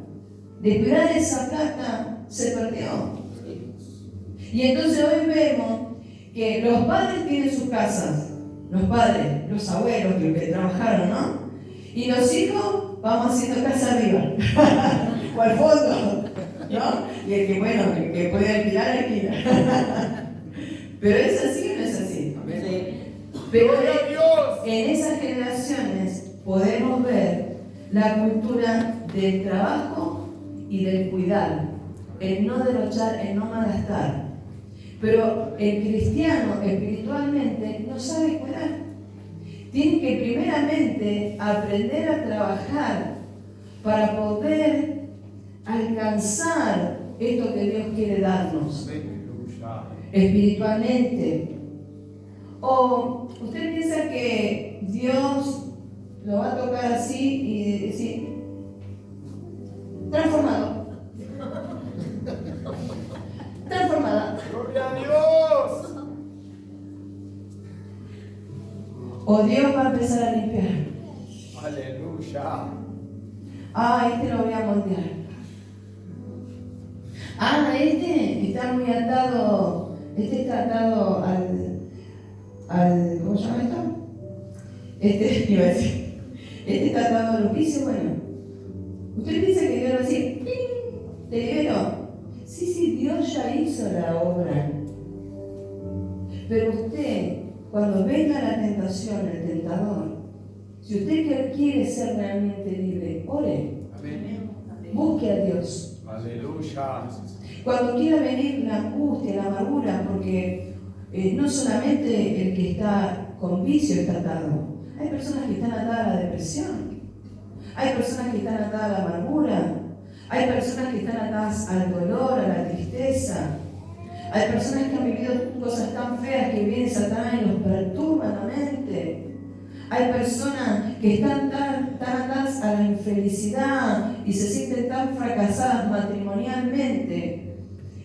de cuidar esa plata, se perdió. Y entonces hoy vemos que los padres tienen sus casas, los padres, los abuelos, los que trabajaron, ¿no? Y los hijos vamos haciendo casa arriba, o al fondo, ¿no? Y el que, bueno, el que puede alquilar, alquila. Pero ¿es así o no es así? Pero en esas generaciones podemos ver la cultura del trabajo y del cuidar, el no derrochar, el no malgastar. Pero el cristiano espiritualmente no sabe cuidar. Tiene que primeramente aprender a trabajar para poder alcanzar esto que Dios quiere darnos espiritualmente. O usted piensa que Dios lo va a tocar así y decir, transformado. Transformada. ¡Gloria a Dios! O Dios va a empezar a limpiar. ¡Aleluya! Este lo voy a moldear. Este está muy atado. Este está atado al ¿cómo se llama esto? Iba a decir. Este está atado al oficio, bueno. ¿Usted piensa que Dios va a decir, ¡ping! ¿Te libero? Sí, Dios ya hizo la obra. Pero usted, cuando venga la tentación, el tentador, si usted quiere ser realmente libre, ore. Busque a Dios. Aleluya. Cuando quiera venir la angustia, la amargura, porque no solamente el que está con vicio está atado. Hay personas que están atadas a la depresión. Hay personas que están atadas a la amargura. Hay personas que están atadas al dolor, a la tristeza. Hay personas que han vivido cosas tan feas que viene Satanás y los perturba la mente. Hay personas que están tan atadas a la infelicidad y se sienten tan fracasadas matrimonialmente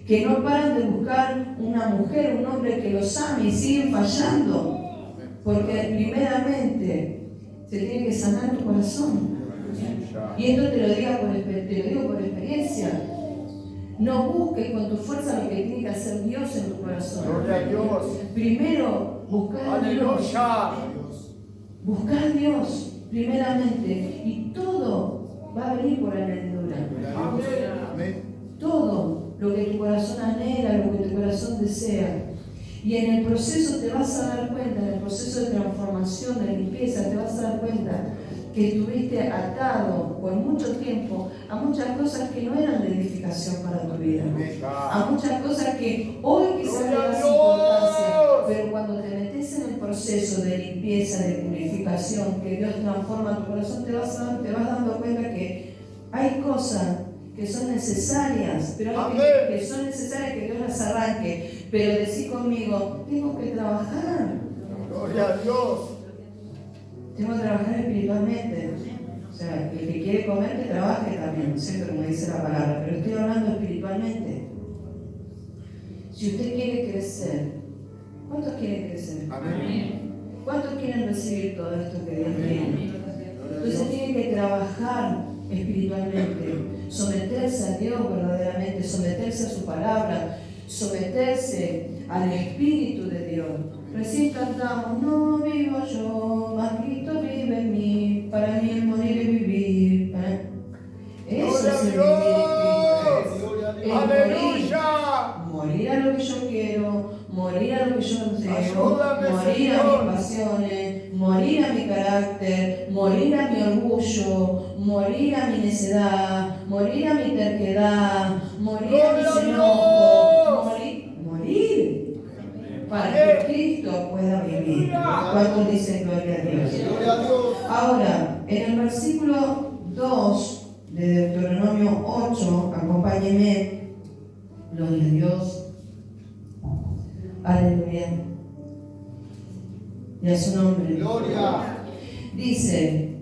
que no paran de buscar una mujer, un hombre que los ame y siguen fallando. Porque primeramente se tiene que sanar tu corazón. Y esto te lo digo por experiencia. No busques con tu fuerza lo que tiene que hacer Dios en tu corazón. ¡Gloria a Dios! Primero, buscar a Dios. ¡Aleluya! Buscar a Dios primeramente y todo va a venir por añadidura. Amén. Todo lo que tu corazón anhela, lo que tu corazón desea. Y en el proceso te vas a dar cuenta, en el proceso de transformación, de limpieza, te vas a dar cuenta que estuviste atado por mucho tiempo a muchas cosas que no eran de edificación para tu vida. A muchas cosas que hoy quizás le das importancia, pero cuando te metes en el proceso de limpieza, de purificación, que Dios transforma tu corazón, te vas dando cuenta que hay cosas que son necesarias, pero hay que son necesarias que Dios las arranque. Pero decí conmigo, tengo que trabajar. Gloria a Dios. Tengo que trabajar espiritualmente. O sea, el que quiere comer, que trabaje también, ¿cierto? Como dice la palabra, pero estoy hablando espiritualmente. Si usted quiere crecer, ¿cuántos quieren crecer? Amén. ¿Cuántos quieren recibir todo esto que Dios tiene? Entonces tiene que trabajar espiritualmente, someterse a Dios verdaderamente, someterse a su palabra, someterse al Espíritu de Dios. Recién cantamos, no vivo yo, mas Cristo vive en mí, para mí el morir es vivir. Eso es el vivir en Cristo. Es Aleluya. morir a lo que yo quiero, morir a lo que yo deseo, Ayúdame, morir a Señor. mis pasiones, morir a mi carácter, morir a mi orgullo, morir a mi necedad, morir a mi terquedad, morir a mis ¡Gloria a enojos, Dios! morir para que Cristo pueda vivir. ¿Cuántos dicen gloria a Dios? Gloria a Dios. Ahora, en el versículo 2 de Deuteronomio 8, acompáñenme, gloria a Dios, aleluya, y a su nombre. Gloria. Dice,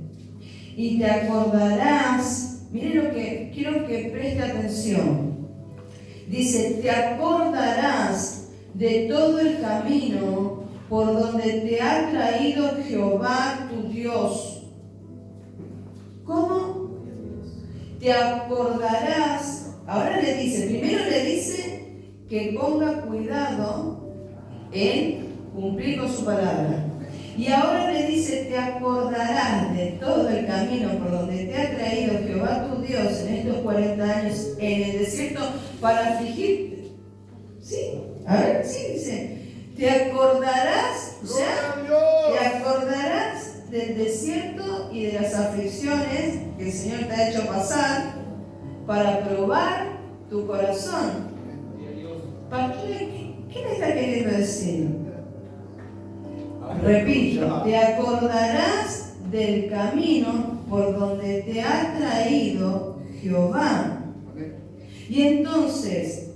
y te acordarás, miren lo que quiero que preste atención. Dice, te acordarás de todo el camino por donde te ha traído Jehová tu Dios. ¿Cómo? Te acordarás. Ahora le dice, primero le dice que ponga cuidado en cumplir con su palabra. Y ahora le dice, te acordarás de todo el camino por donde te ha traído Jehová tu Dios en estos 40 años en el desierto para afligirte. ¿Sí? A ver, sí, dice, te acordarás, o sea, te acordarás del desierto y de las aflicciones que el Señor te ha hecho pasar para probar tu corazón. ¿Qué le está queriendo decir? Repito, te acordarás del camino por donde te ha traído Jehová. Y entonces,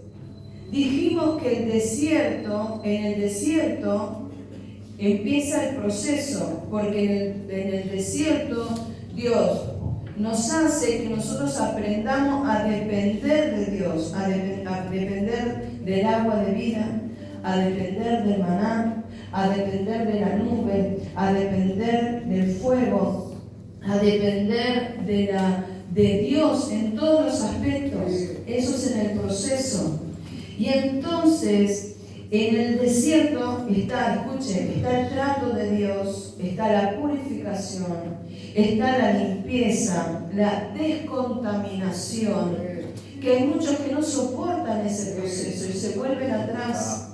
dijimos que en el desierto empieza el proceso, porque en el desierto Dios nos hace que nosotros aprendamos a depender de Dios, a depender del agua de vida, a depender del maná, a depender de la nube, a depender del fuego, a depender de Dios en todos los aspectos. Eso es en el proceso. Y entonces, en el desierto está el trato de Dios, está la purificación, está la limpieza, la descontaminación, que hay muchos que no soportan ese proceso y se vuelven atrás.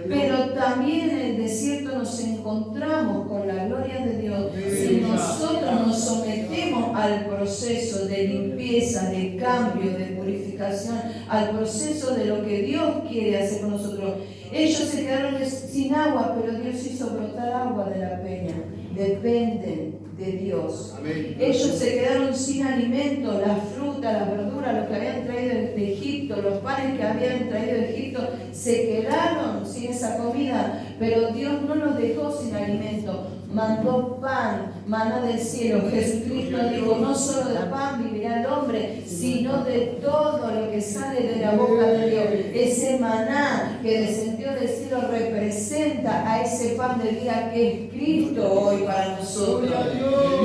Pero también en el desierto nos encontramos con la gloria de Dios si nosotros nos sometemos al proceso de limpieza, de cambio, de purificación, al proceso de lo que Dios quiere hacer con nosotros. Ellos se quedaron sin agua, pero Dios hizo brotar agua de la peña. Dependen de Dios. Amén. Ellos se quedaron sin alimento, las frutas, las verduras, lo que habían traído de Egipto, los panes que habían traído de Egipto, se quedaron sin esa comida, pero Dios no los dejó sin alimento. Mandó pan, maná del cielo. Jesucristo dijo, no solo de pan vivirá el hombre, sino de todo lo que sale de la boca de Dios. Ese maná que descendió del cielo representa a ese pan de vida que es Cristo hoy para nosotros.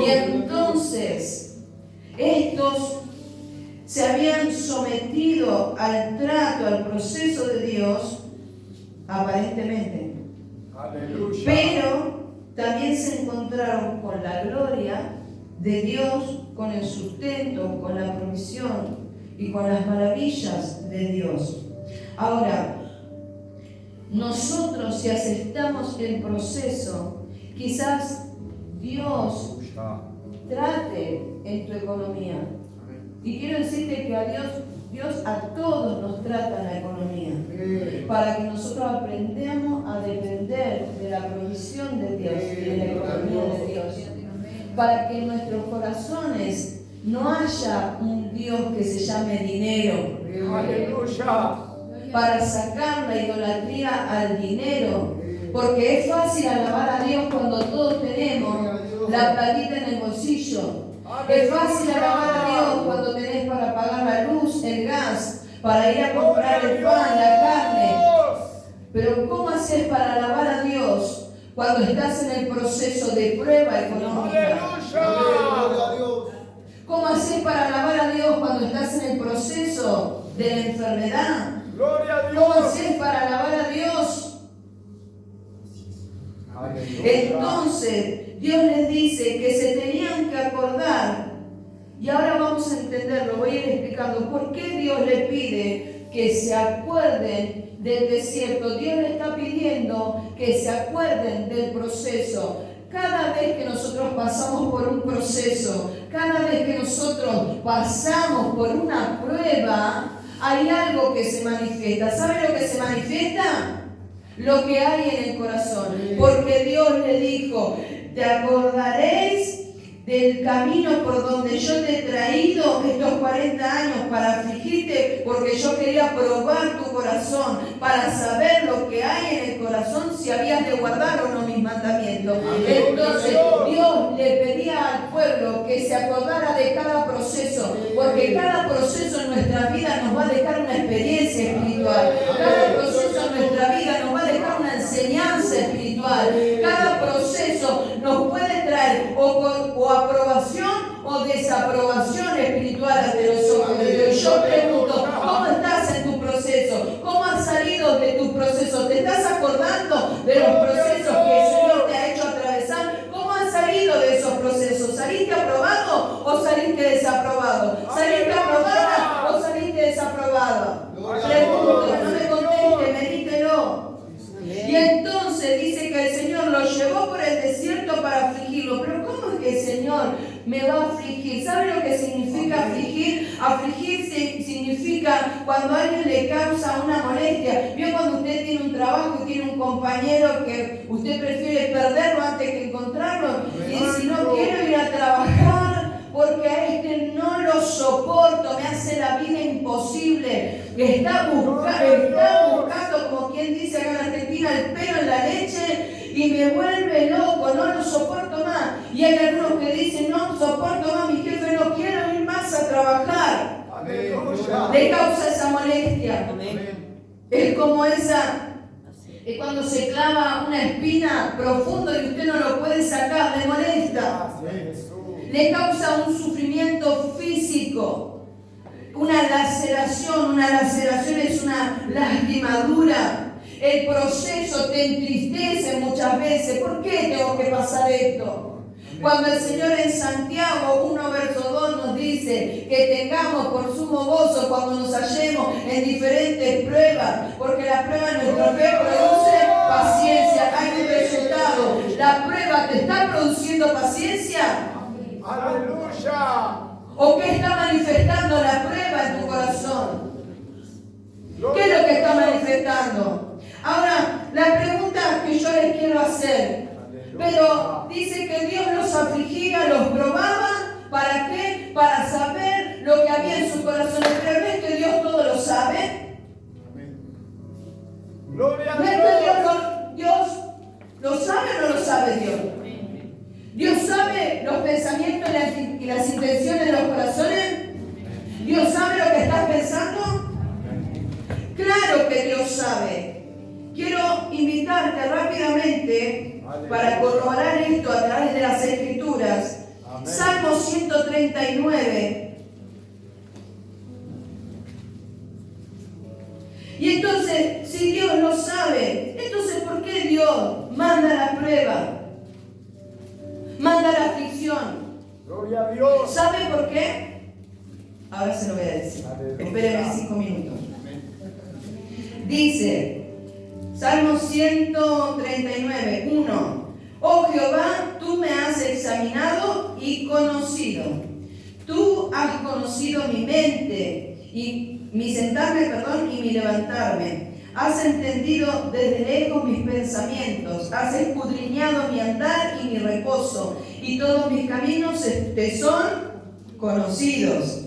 Y entonces, estos se habían sometido al trato, al proceso de Dios, aparentemente. Aleluya. Pero también se encontraron con la gloria de Dios, con el sustento, con la provisión y con las maravillas de Dios. Ahora, nosotros si aceptamos el proceso, quizás Dios trate en tu economía. Y quiero decirte que a Dios a todos nos trata en la economía, para que nosotros aprendamos a depender de la provisión de Dios y de la economía de Dios, para que en nuestros corazones no haya un Dios que se llame dinero, Aleluya. para sacar la idolatría al dinero, porque es fácil alabar a Dios cuando todos tenemos la platita en el bolsillo. Es fácil alabar a Dios cuando tenés para pagar la luz, el gas, para ir a comprar el pan, la carne. Pero ¿cómo haces para alabar a Dios cuando estás en el proceso de prueba económica? ¿Cómo haces para alabar a Dios cuando estás en el proceso de la enfermedad? Gloria a ¿Cómo Dios. haces para alabar a Dios? Entonces, Dios les dice que se tenían que acordar, y ahora vamos a entenderlo, voy a ir explicando por qué Dios le pide que se acuerden del desierto. Dios le está pidiendo que se acuerden del proceso. Cada vez que nosotros pasamos por un proceso, cada vez que nosotros pasamos por una prueba, hay algo que se manifiesta. ¿Sabe lo que se manifiesta? Lo que hay en el corazón. Porque Dios le dijo: te acordaréis del camino por donde yo te he traído estos 40 años para afligirte, porque yo quería probar tu corazón, para saber lo que hay en el corazón, si habías de guardar o no mis mandamientos. Entonces Dios le pedía al pueblo que se acordara de cada proceso, porque cada proceso en nuestra vida nos va a dejar una experiencia espiritual. Cada proceso en nuestra vida nos va a dejar una enseñanza espiritual. Cada proceso nos puede traer o aprobación o desaprobación espiritual ante los ojos de Dios. Yo pregunto, ¿cómo estás en tu proceso? ¿Cómo has salido de tu proceso? ¿Te estás acordando de los procesos que el Señor te ha hecho atravesar? ¿Cómo has salido de esos procesos? ¿Saliste aprobado o saliste desaprobado? ¿Saliste aprobada o saliste desaprobada? Pregunto, no me conteste, medítelo. Y entonces dice que el Señor lo llevó por el desierto para afligirlo. Pero ¿cómo es que el Señor me va a afligir? ¿Sabe lo que significa afligir? Afligir significa cuando a alguien le causa una molestia. ¿Vio cuando usted tiene un trabajo y tiene un compañero que usted prefiere perderlo antes que encontrarlo? Y si no quiero ir a trabajar porque a este no lo soporto, me hace la vida imposible. Está buscando, como quien dice acá en Argentina, el pelo en la leche y me vuelve loco, no lo soporto más. Y hay algunos que dicen, no soporto más, mi jefe, no quiero ir más a trabajar. Aleluya. Le causa esa molestia. Es como es cuando se clava una espina profundo y usted no lo puede sacar, le molesta. Le causa un sufrimiento físico, una laceración es una lastimadura. El proceso te entristece muchas veces. ¿Por qué tengo que pasar esto? Cuando el Señor en Santiago 1 verso 2 nos dice que tengamos por sumo gozo cuando nos hallemos en diferentes pruebas, porque la prueba de nuestra fe produce paciencia. Hay un resultado. ¿La prueba te está produciendo paciencia? Aleluya. ¿O qué está manifestando la prueba en tu corazón? ¿Qué es lo que está manifestando? Ahora, la pregunta que yo les quiero hacer, pero dice que Dios los afligía, los probaba, ¿para qué? Para saber lo que había en su corazón. ¿Pero no es que Dios todo lo sabe? Gloria ¿No es a que Dios. Dios lo sabe o no lo sabe Dios? ¿Dios sabe los pensamientos y las intenciones de los corazones? ¿Dios sabe lo que estás pensando? Claro que Dios sabe. Quiero invitarte rápidamente para corroborar esto a través de las Escrituras. Amén. Salmo 139. Y entonces, si Dios lo sabe, entonces ¿por qué Dios manda la prueba? Manda la aflicción. Gloria a Dios. ¿Sabe por qué? Ahora se lo voy a decir. Espérenme 5 minutos. Dice, Salmo 139, 1. Oh Jehová, tú me has examinado y conocido. Tú has conocido mi mente y mi sentarme, y mi levantarme. Has entendido desde lejos mis pensamientos. Has escudriñado mi andar y mi reposo. Y todos mis caminos te son conocidos.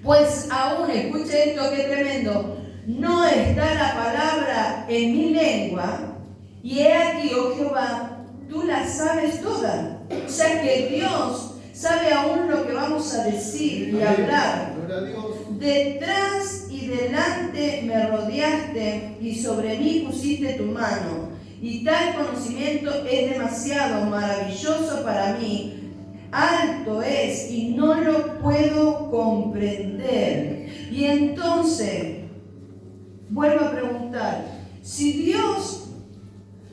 Pues aún, escuche esto que tremendo, no está la palabra en mi lengua, y he aquí, oh Jehová, tú la sabes toda. O sea que Dios sabe aún lo que vamos a decir y hablar. Gloria a Dios. Detrás y delante me rodeaste y sobre mí pusiste tu mano. Y tal conocimiento es demasiado maravilloso para mí. Alto es y no lo puedo comprender. Y entonces, vuelvo a preguntar, si Dios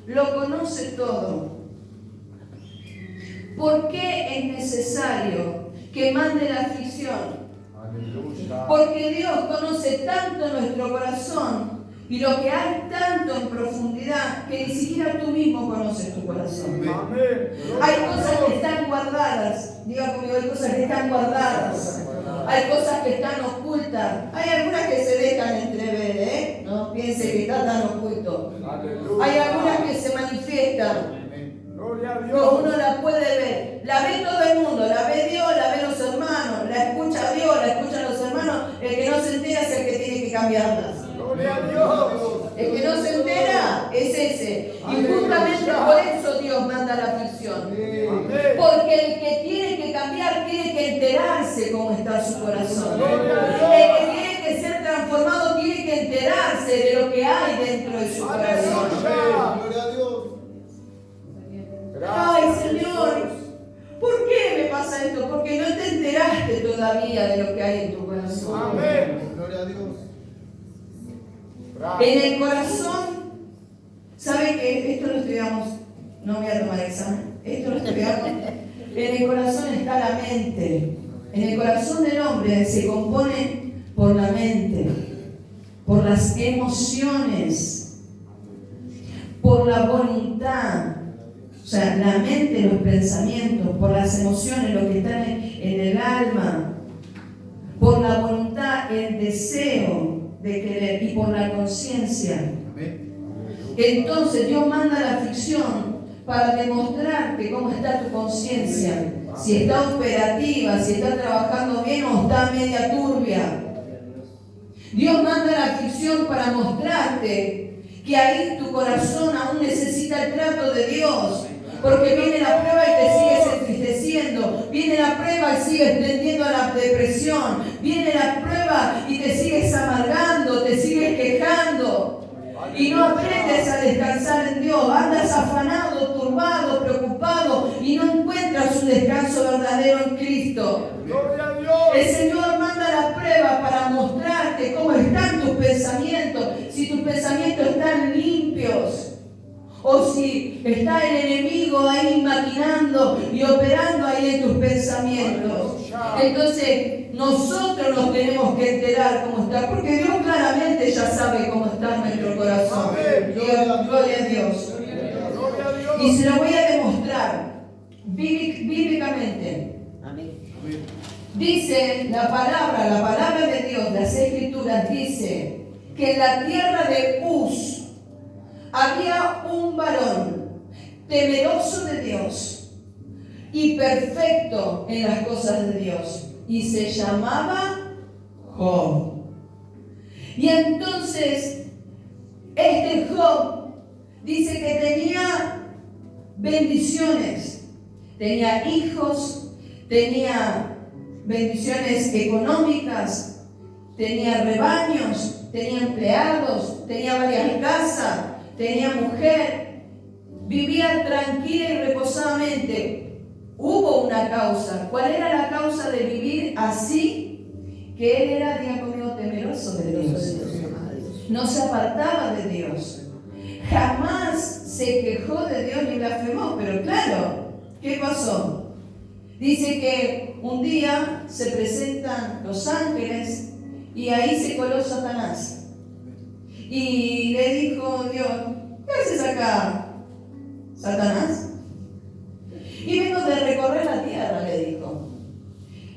lo conoce todo, ¿por qué es necesario que mande la aflicción? Aleluya. Porque Dios conoce tanto nuestro corazón y lo que hay tanto en profundidad que ni siquiera tú mismo conoces tu corazón. Amén. Hay cosas que están guardadas. Diga conmigo, hay cosas que están guardadas. Hay cosas que están ocultas. Hay algunas que se dejan entrever, ¿eh? No piense que está tan oculto. Aleluya. Hay algunas que se manifiestan. Gloria a Que Dios. uno la puede ver. La ve todo el mundo. La ve Dios, la ven los hermanos. La escucha Dios, la escuchan los hermanos. El que no se entera es el que tiene que cambiarlas. Gloria a Dios. El que no se entera es ese. Y justamente por eso Dios manda la aflicción. Amén. Porque el que tiene que cambiar tiene que enterarse cómo está su corazón. Gloria a El Dios. que tiene que ser transformado tiene que enterarse de lo que hay dentro de su corazón. Gloria a Dios. Ay, Señor, ¿por qué me pasa esto? Porque no te enteraste todavía de lo que hay en tu corazón. Amén. Gloria a Dios. En el corazón, ¿sabe que esto lo estudiamos? No voy a tomar examen. Esto lo estudiamos. En el corazón está la mente. En el corazón del hombre se compone por la mente, por las emociones, por la voluntad. O sea, la mente, los pensamientos, por las emociones, lo que está en el alma, por la voluntad, el deseo de querer y por la conciencia. Amén. Entonces Dios manda la aflicción para demostrarte cómo está tu conciencia, si está operativa, si está trabajando bien o está media turbia. Dios manda la aflicción para mostrarte que ahí tu corazón aún necesita el trato de Dios. Porque viene la prueba y te sigues entristeciendo. Viene la prueba y sigues tendiendo a la depresión. Viene la prueba y te sigues amargando, te sigues quejando. Y no aprendes a descansar en Dios. Andas afanado, turbado, preocupado y no encuentras un descanso verdadero en Cristo. Gloria a Dios. El Señor manda la prueba para mostrarte cómo están tus pensamientos. Si tus pensamientos están limpios. O si está el enemigo ahí maquinando y operando ahí en tus pensamientos. Entonces nosotros nos tenemos que enterar cómo está, porque Dios claramente ya sabe cómo está nuestro corazón. Gloria a Dios. Gloria a Dios. Y se lo voy a demostrar bíblicamente. Amén. Dice la palabra de Dios, las Escrituras dice que en la tierra de Uz había un varón temeroso de Dios y perfecto en las cosas de Dios, y se llamaba Job. Y entonces este Job dice que tenía bendiciones, tenía hijos, tenía bendiciones económicas, tenía rebaños, tenía empleados, tenía varias casas, tenía mujer, vivía tranquila y reposadamente. Hubo una causa. ¿Cuál era la causa de vivir así? Que él era, diga conmigo, temeroso de Dios. No se apartaba de Dios. Jamás se quejó de Dios ni blasfemó. Pero claro, ¿qué pasó? Dice que un día se presentan los ángeles y ahí se coló Satanás. Y le dijo Dios, ¿qué haces acá? Satanás. Y vengo de recorrer la tierra, le dijo.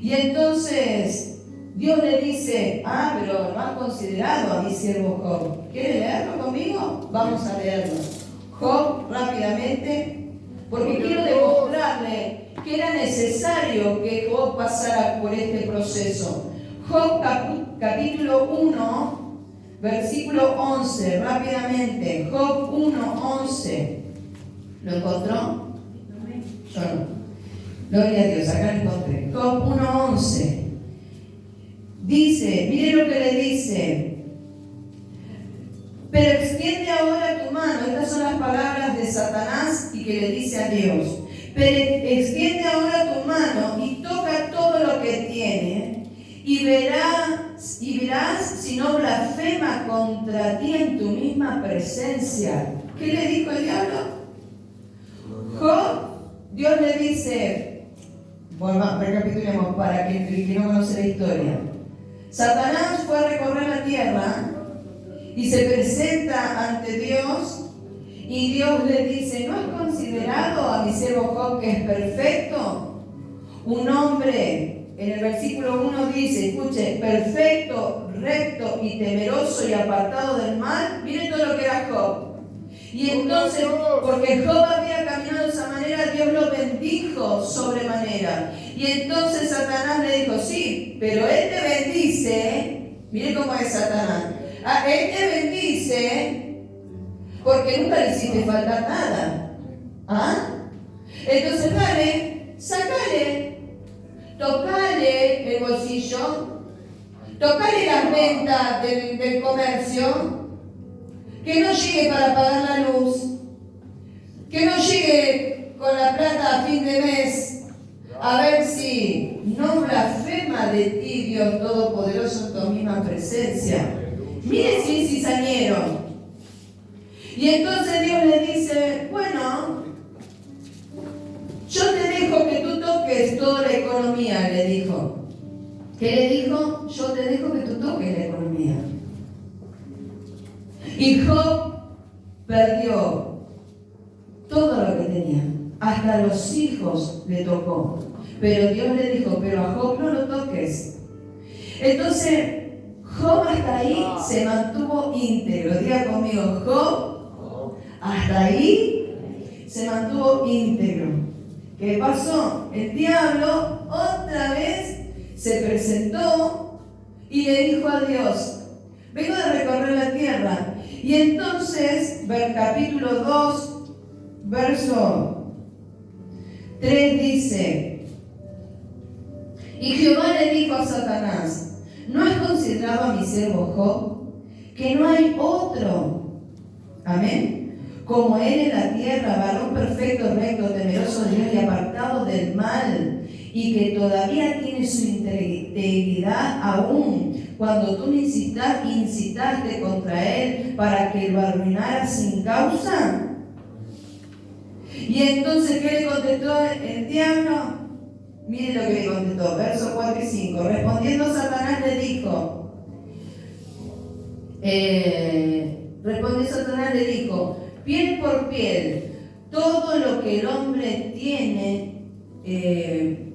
Y entonces Dios le dice, pero no has considerado a mi siervo Job. ¿Quiere leerlo conmigo? Vamos a leerlo. Job, rápidamente, porque quiero demostrarle que era necesario que Job pasara por este proceso. Job capítulo 1, versículo 11, rápidamente. Job 1, 11. ¿Lo encontró? Yo no. Gloria a Dios, acá lo encontré. Job 1, 11. Dice, mire lo que le dice. Pero extiende ahora tu mano. Estas son las palabras de Satanás y que le dice a Dios. Pero extiende ahora tu mano y toca todo lo que tiene y verás si no blasfema contra ti en tu misma presencia. ¿Qué le dijo el diablo? Job, Dios le dice, bueno, recapitulemos para que no conoce la historia. Satanás fue a recorrer la tierra y se presenta ante Dios y Dios le dice, ¿no has considerado a mi siervo Job que es perfecto? Un hombre, en el versículo 1 dice, escuche, perfecto, recto y temeroso y apartado del mal. Miren todo lo que era Job. Y entonces, porque Job había caminado de esa manera, Dios lo bendijo sobremanera. Y entonces Satanás le dijo, sí, pero Él te bendice. Miren cómo es Satanás. Él te bendice porque nunca le hiciste faltar nada. Entonces dale, sacale, tocale el bolsillo, tocale las ventas del comercio, que no llegue para pagar la luz, que no llegue con la plata a fin de mes, a ver si no blasfema de ti Dios Todopoderoso en tu misma presencia. Mire si es cizañero. Y entonces Dios le dice, bueno, yo te dejo que tú toques toda la economía, le dijo. ¿Qué le dijo? Yo te dejo que tú toques la economía. Y Job perdió todo lo que tenía. Hasta los hijos le tocó. Pero Dios le dijo, pero a Job no lo toques. Entonces, Job hasta ahí se mantuvo íntegro. Diga conmigo, Job hasta ahí se mantuvo íntegro. ¿Qué pasó? El diablo otra vez se presentó y le dijo a Dios, vengo de recorrer la tierra. Y entonces, capítulo 2, verso 3 dice, y Jehová le dijo a Satanás, ¿no has considerado a mi siervo Job, que no hay otro, amén, como él en la tierra, varón perfecto, recto, temeroso de Dios y apartado del mal, y que todavía tiene su integridad aún cuando tú me incitaste contra él para que lo arruinara sin causa? Y entonces, ¿qué le contestó el diablo? Mire lo que le contestó, versos 4 y 5. Respondiendo Satanás le dijo, piel por piel, todo lo que el hombre tiene,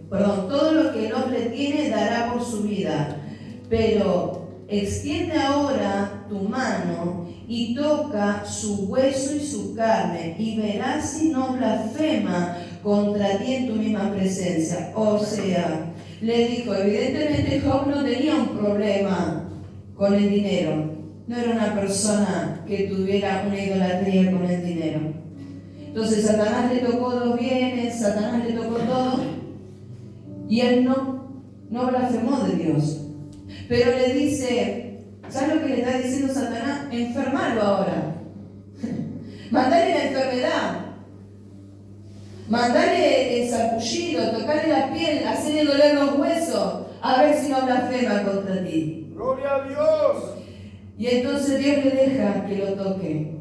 todo lo que el hombre tiene dará por su vida. Pero extiende ahora tu mano y toca su hueso y su carne, y verás si no blasfema contra ti en tu misma presencia. O sea, le dijo, evidentemente Job no tenía un problema con el dinero. No era una persona que tuviera una idolatría con el dinero. Entonces Satanás le tocó dos bienes, Satanás le tocó todo, y él no blasfemó de Dios. Pero le dice, ¿sabes lo que le está diciendo Satanás? Enfermarlo ahora. Mandale la enfermedad. Mandale el sarpullido, tocarle la piel, hacerle doler los huesos, a ver si no blasfema contra ti. ¡Gloria a Dios! Y entonces Dios le deja que lo toque.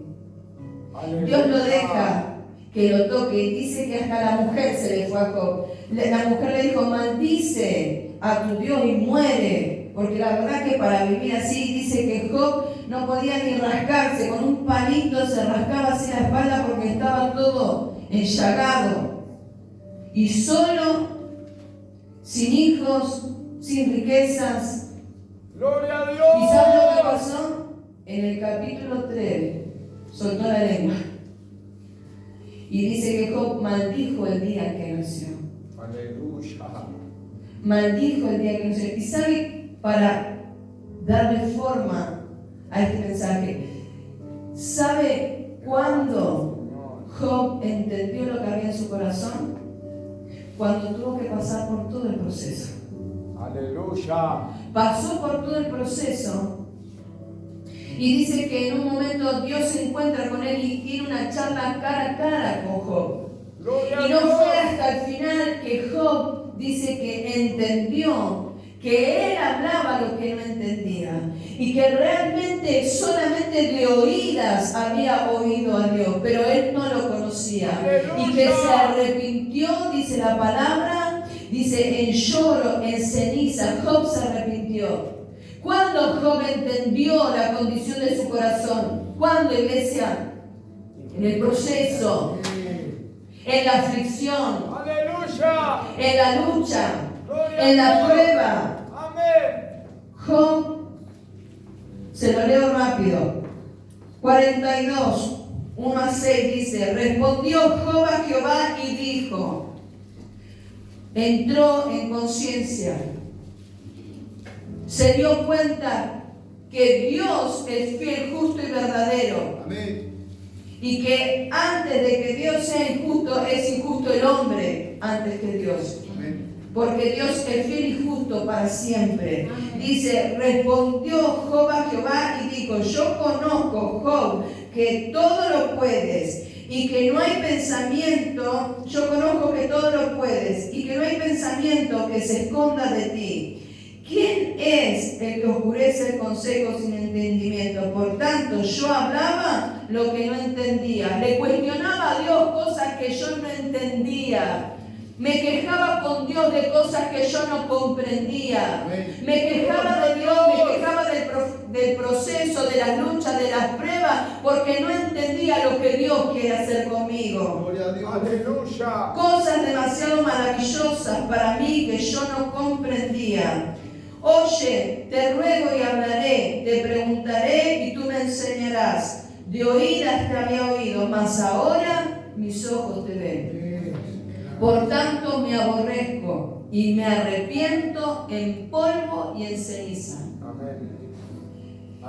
Dios lo deja que lo toque. Y dice que hasta la mujer se le fue a Job. La mujer le dijo, maldice a tu Dios y muere. Porque la verdad que para vivir así, dice que Job no podía ni rascarse. Con un palito se rascaba así la espalda porque estaba todo enllagado y solo, sin hijos, sin riquezas. Gloria a ¿Y sabe lo que Dios. pasó? En el capítulo 3 soltó la lengua y dice que Job maldijo el día que nació. Aleluya. Maldijo el día que nació. Y sabe, para darle forma a este mensaje, ¿sabe cuándo Job entendió lo que había en su corazón? Cuando tuvo que pasar por todo el proceso. Aleluya. Pasó por todo el proceso y dice que en un momento Dios se encuentra con él y tiene una charla cara a cara con Job. Gloria a Y no Dios. fue hasta el final que Job dice que entendió que él hablaba lo que no entendía y que realmente solamente de oídas había oído a Dios, pero él no lo conocía. Y que se arrepintió, dice la palabra, dice en lloro, en ceniza, Job se arrepintió. ¿Cuándo Job entendió la condición de su corazón? ¿Cuándo, iglesia? En el proceso, en la aflicción, Aleluya. en la lucha, Gloria en a la Dios. prueba. Amén. Job, se lo leo rápido, 42, 1 a 6 dice, respondió Job a Jehová y dijo, entró en conciencia, se dio cuenta que Dios es fiel, justo y verdadero. Amén. Y que antes de que Dios sea injusto, es injusto el hombre antes que Dios. Amén. Porque Dios es fiel y justo para siempre. Dice, respondió Job a Jehová y dijo, yo conozco, Job, que todo lo puedes y que no hay pensamiento, yo conozco que todo lo puedes y que no hay pensamiento que se esconda de ti. ¿Quién es el que oscurece el consejo sin entendimiento? Por tanto, yo hablaba lo que no entendía. Le cuestionaba a Dios cosas que yo no entendía. Me quejaba con Dios de cosas que yo no comprendía. Me quejaba de Dios, me quejaba del proceso, de las luchas, de las pruebas, porque no entendía lo que Dios quiere hacer conmigo. Gloria a Dios. Aleluya. Cosas demasiado maravillosas para mí que yo no comprendía. Oye, te ruego y hablaré, te preguntaré y tú me enseñarás. De oídas te había oído, mas ahora mis ojos te ven. Por tanto me aborrezco y me arrepiento en polvo y en ceniza. Amén.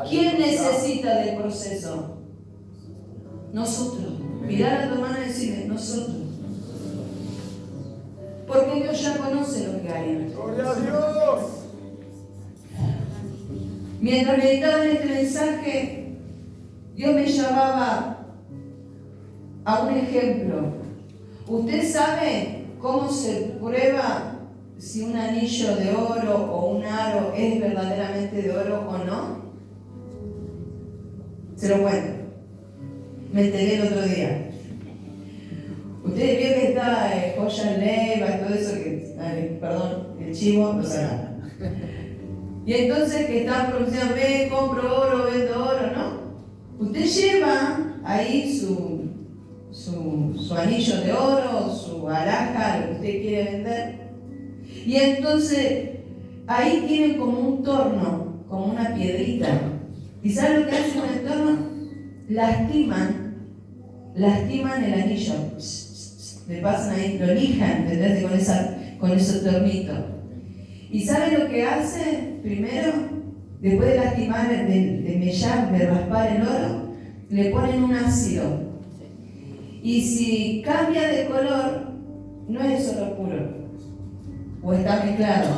¿Quién Aleluya. necesita del proceso? Nosotros. Mirar a tu hermano y decirle, nosotros. Porque Dios ya conoce lo que hay en nuestro Gloria a corazón. Dios. Mientras meditaba en este mensaje, Dios me llevaba a un ejemplo. ¿Usted sabe cómo se prueba si un anillo de oro o un aro es verdaderamente de oro o no? Se lo cuento. Me enteré el otro día. Ustedes vieron que está joya leva y todo eso que, perdón, el chivo lo saca. Y entonces que están produciendo, ve, compro oro, vendo oro, ¿no? Usted lleva ahí su anillo de oro, su alhaja, lo que usted quiere vender. Y entonces ahí tienen como un torno, como una piedrita. ¿Y saben lo que hacen con el torno? Lastiman el anillo. Le pasan ahí, lo lijan, ¿entendés? Con ese tornito. ¿Y saben lo que hace? Primero, después de lastimar, de mellar, de raspar el oro, le ponen un ácido. Y si cambia de color, no es oro puro, o está mezclado.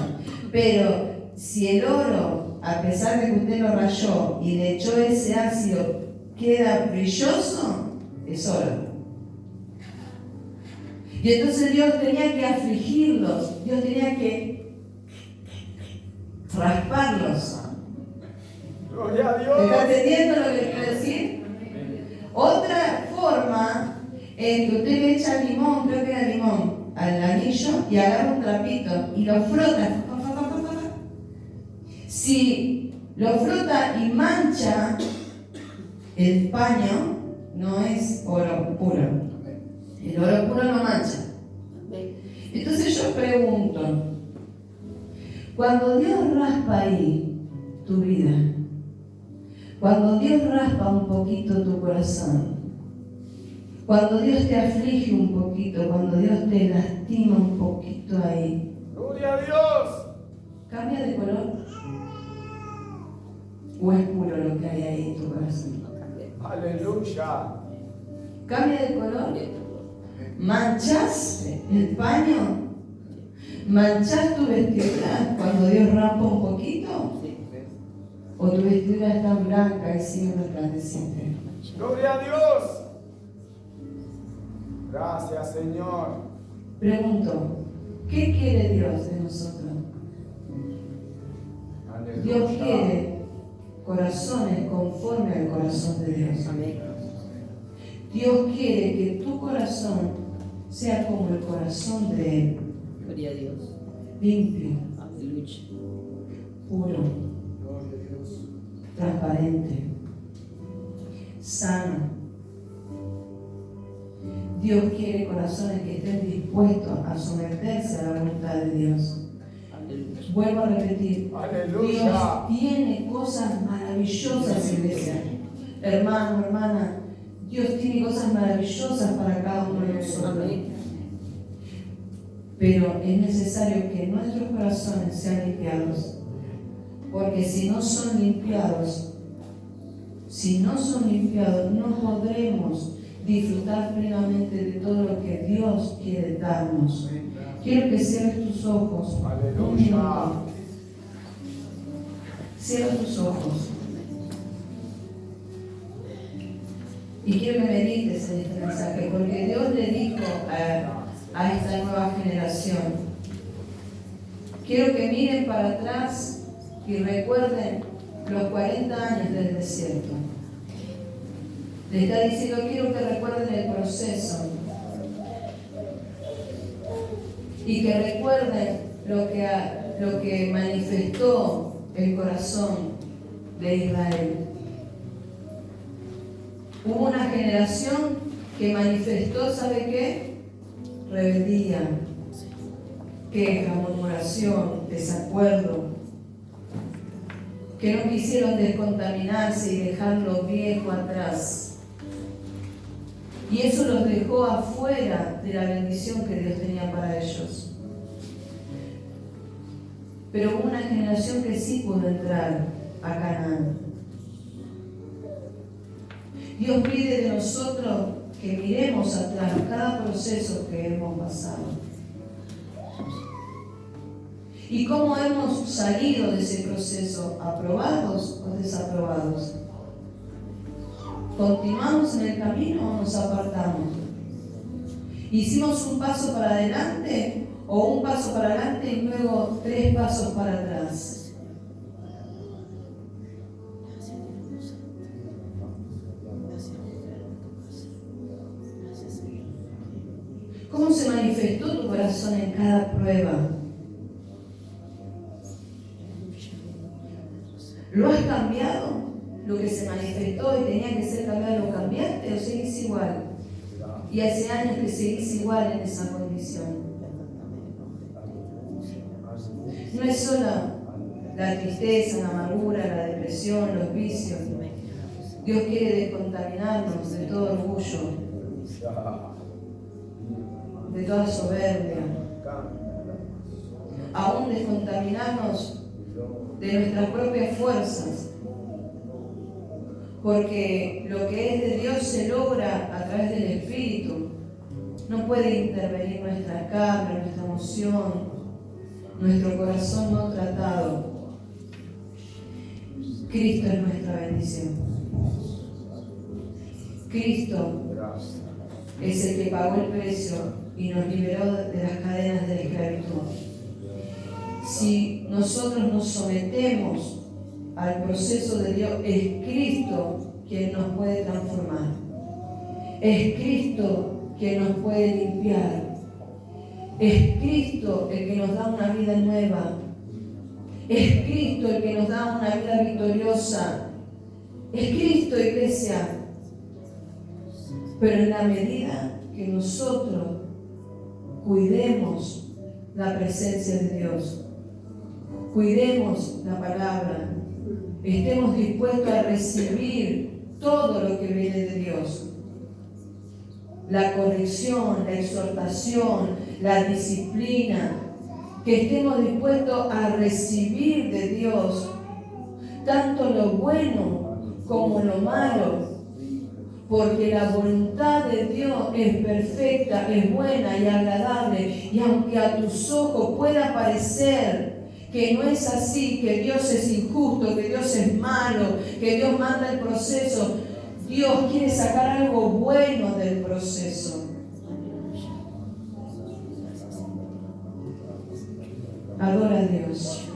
Pero si el oro, a pesar de que usted lo rayó y le echó ese ácido, queda brilloso, es oro. Y entonces Dios tenía que afligirlos, Dios tenía que rasparlos. Gloria a ¿Está Dios. entendiendo lo que quiero decir? Otra forma es que usted le echa limón, creo que era limón, al anillo y agarra un trapito y lo frota. Si lo frota y mancha el paño, no es oro puro. El oro puro no mancha. Amén. Entonces yo pregunto, cuando Dios raspa ahí tu vida, cuando Dios raspa un poquito tu corazón, cuando Dios te aflige un poquito, cuando Dios te lastima un poquito ahí, Gloria a Dios. ¿cambia de color? ¿O es puro lo que hay ahí en tu corazón? Aleluya. ¿Cambia de color? ¿Manchas el paño? ¿Manchas tu vestidura cuando Dios rampa un poquito? ¿O tu vestidura está blanca y sigue resplandeciente? Gloria a Dios. Gracias, Señor. Pregunto, ¿qué quiere Dios de nosotros? Aleluya. Dios quiere corazones conforme al corazón de Dios. Amén. Dios quiere que tu corazón sea como el corazón de Él, Gloria a Dios. limpio, Aleluya. puro, transparente, sano. Dios quiere corazones que estén dispuestos a someterse a la voluntad de Dios. Aleluya. Vuelvo a repetir, Aleluya. Dios tiene cosas maravillosas, iglesia. Hermano, hermana, Dios tiene cosas maravillosas para cada uno de nosotros. Amén. Pero es necesario que nuestros corazones sean limpiados. Porque si no son limpiados, no podremos disfrutar plenamente de todo lo que Dios quiere darnos. Quiero que cierres tus ojos. Aleluya. Un minuto. Cierra tus ojos. Y quiero que medites en este mensaje, porque Dios le dijo a esta nueva generación: quiero que miren para atrás y recuerden los 40 años del desierto. Le está diciendo, quiero que recuerden el proceso y que recuerden lo que manifestó el corazón de Israel. Hubo una generación que manifestó, ¿sabe qué? Rebeldía, queja, murmuración, desacuerdo, que no quisieron descontaminarse y dejar lo viejo atrás. Y eso los dejó afuera de la bendición que Dios tenía para ellos. Pero hubo una generación que sí pudo entrar a Canaán. Dios pide de nosotros que miremos atrás cada proceso que hemos pasado. Y cómo hemos salido de ese proceso, aprobados o desaprobados. ¿Continuamos en el camino o nos apartamos? ¿Hicimos un paso para adelante o un paso para adelante y luego 3 pasos para atrás? ¿Cómo se manifestó tu corazón en cada prueba? ¿Lo has cambiado? ¿Lo que se manifestó y tenía que ser cambiado lo cambiaste o seguís igual? Y hace años que seguís igual en esa condición. No es solo la tristeza, la amargura, la depresión, los vicios. Dios quiere descontaminarnos de todo orgullo, de toda soberbia, aún descontaminarnos de nuestras propias fuerzas, porque lo que es de Dios se logra a través del Espíritu. No puede intervenir nuestra carne, nuestra emoción, nuestro corazón no tratado. Cristo es nuestra bendición. Cristo es el que pagó el precio y nos liberó de las cadenas de la esclavitud. Si nosotros nos sometemos al proceso de Dios, es Cristo quien nos puede transformar. Es Cristo quien nos puede limpiar. Es Cristo el que nos da una vida nueva. Es Cristo el que nos da una vida victoriosa. Es Cristo, iglesia. Pero en la medida que nosotros cuidemos la presencia de Dios, cuidemos la palabra, estemos dispuestos a recibir todo lo que viene de Dios. La corrección, la exhortación, la disciplina, que estemos dispuestos a recibir de Dios tanto lo bueno como lo malo, porque la voluntad de Dios es perfecta, es buena y agradable, y aunque a tus ojos pueda parecer que no es así, que Dios es injusto, que Dios es malo, que Dios manda el proceso, Dios quiere sacar algo bueno del proceso. Adora a Dios.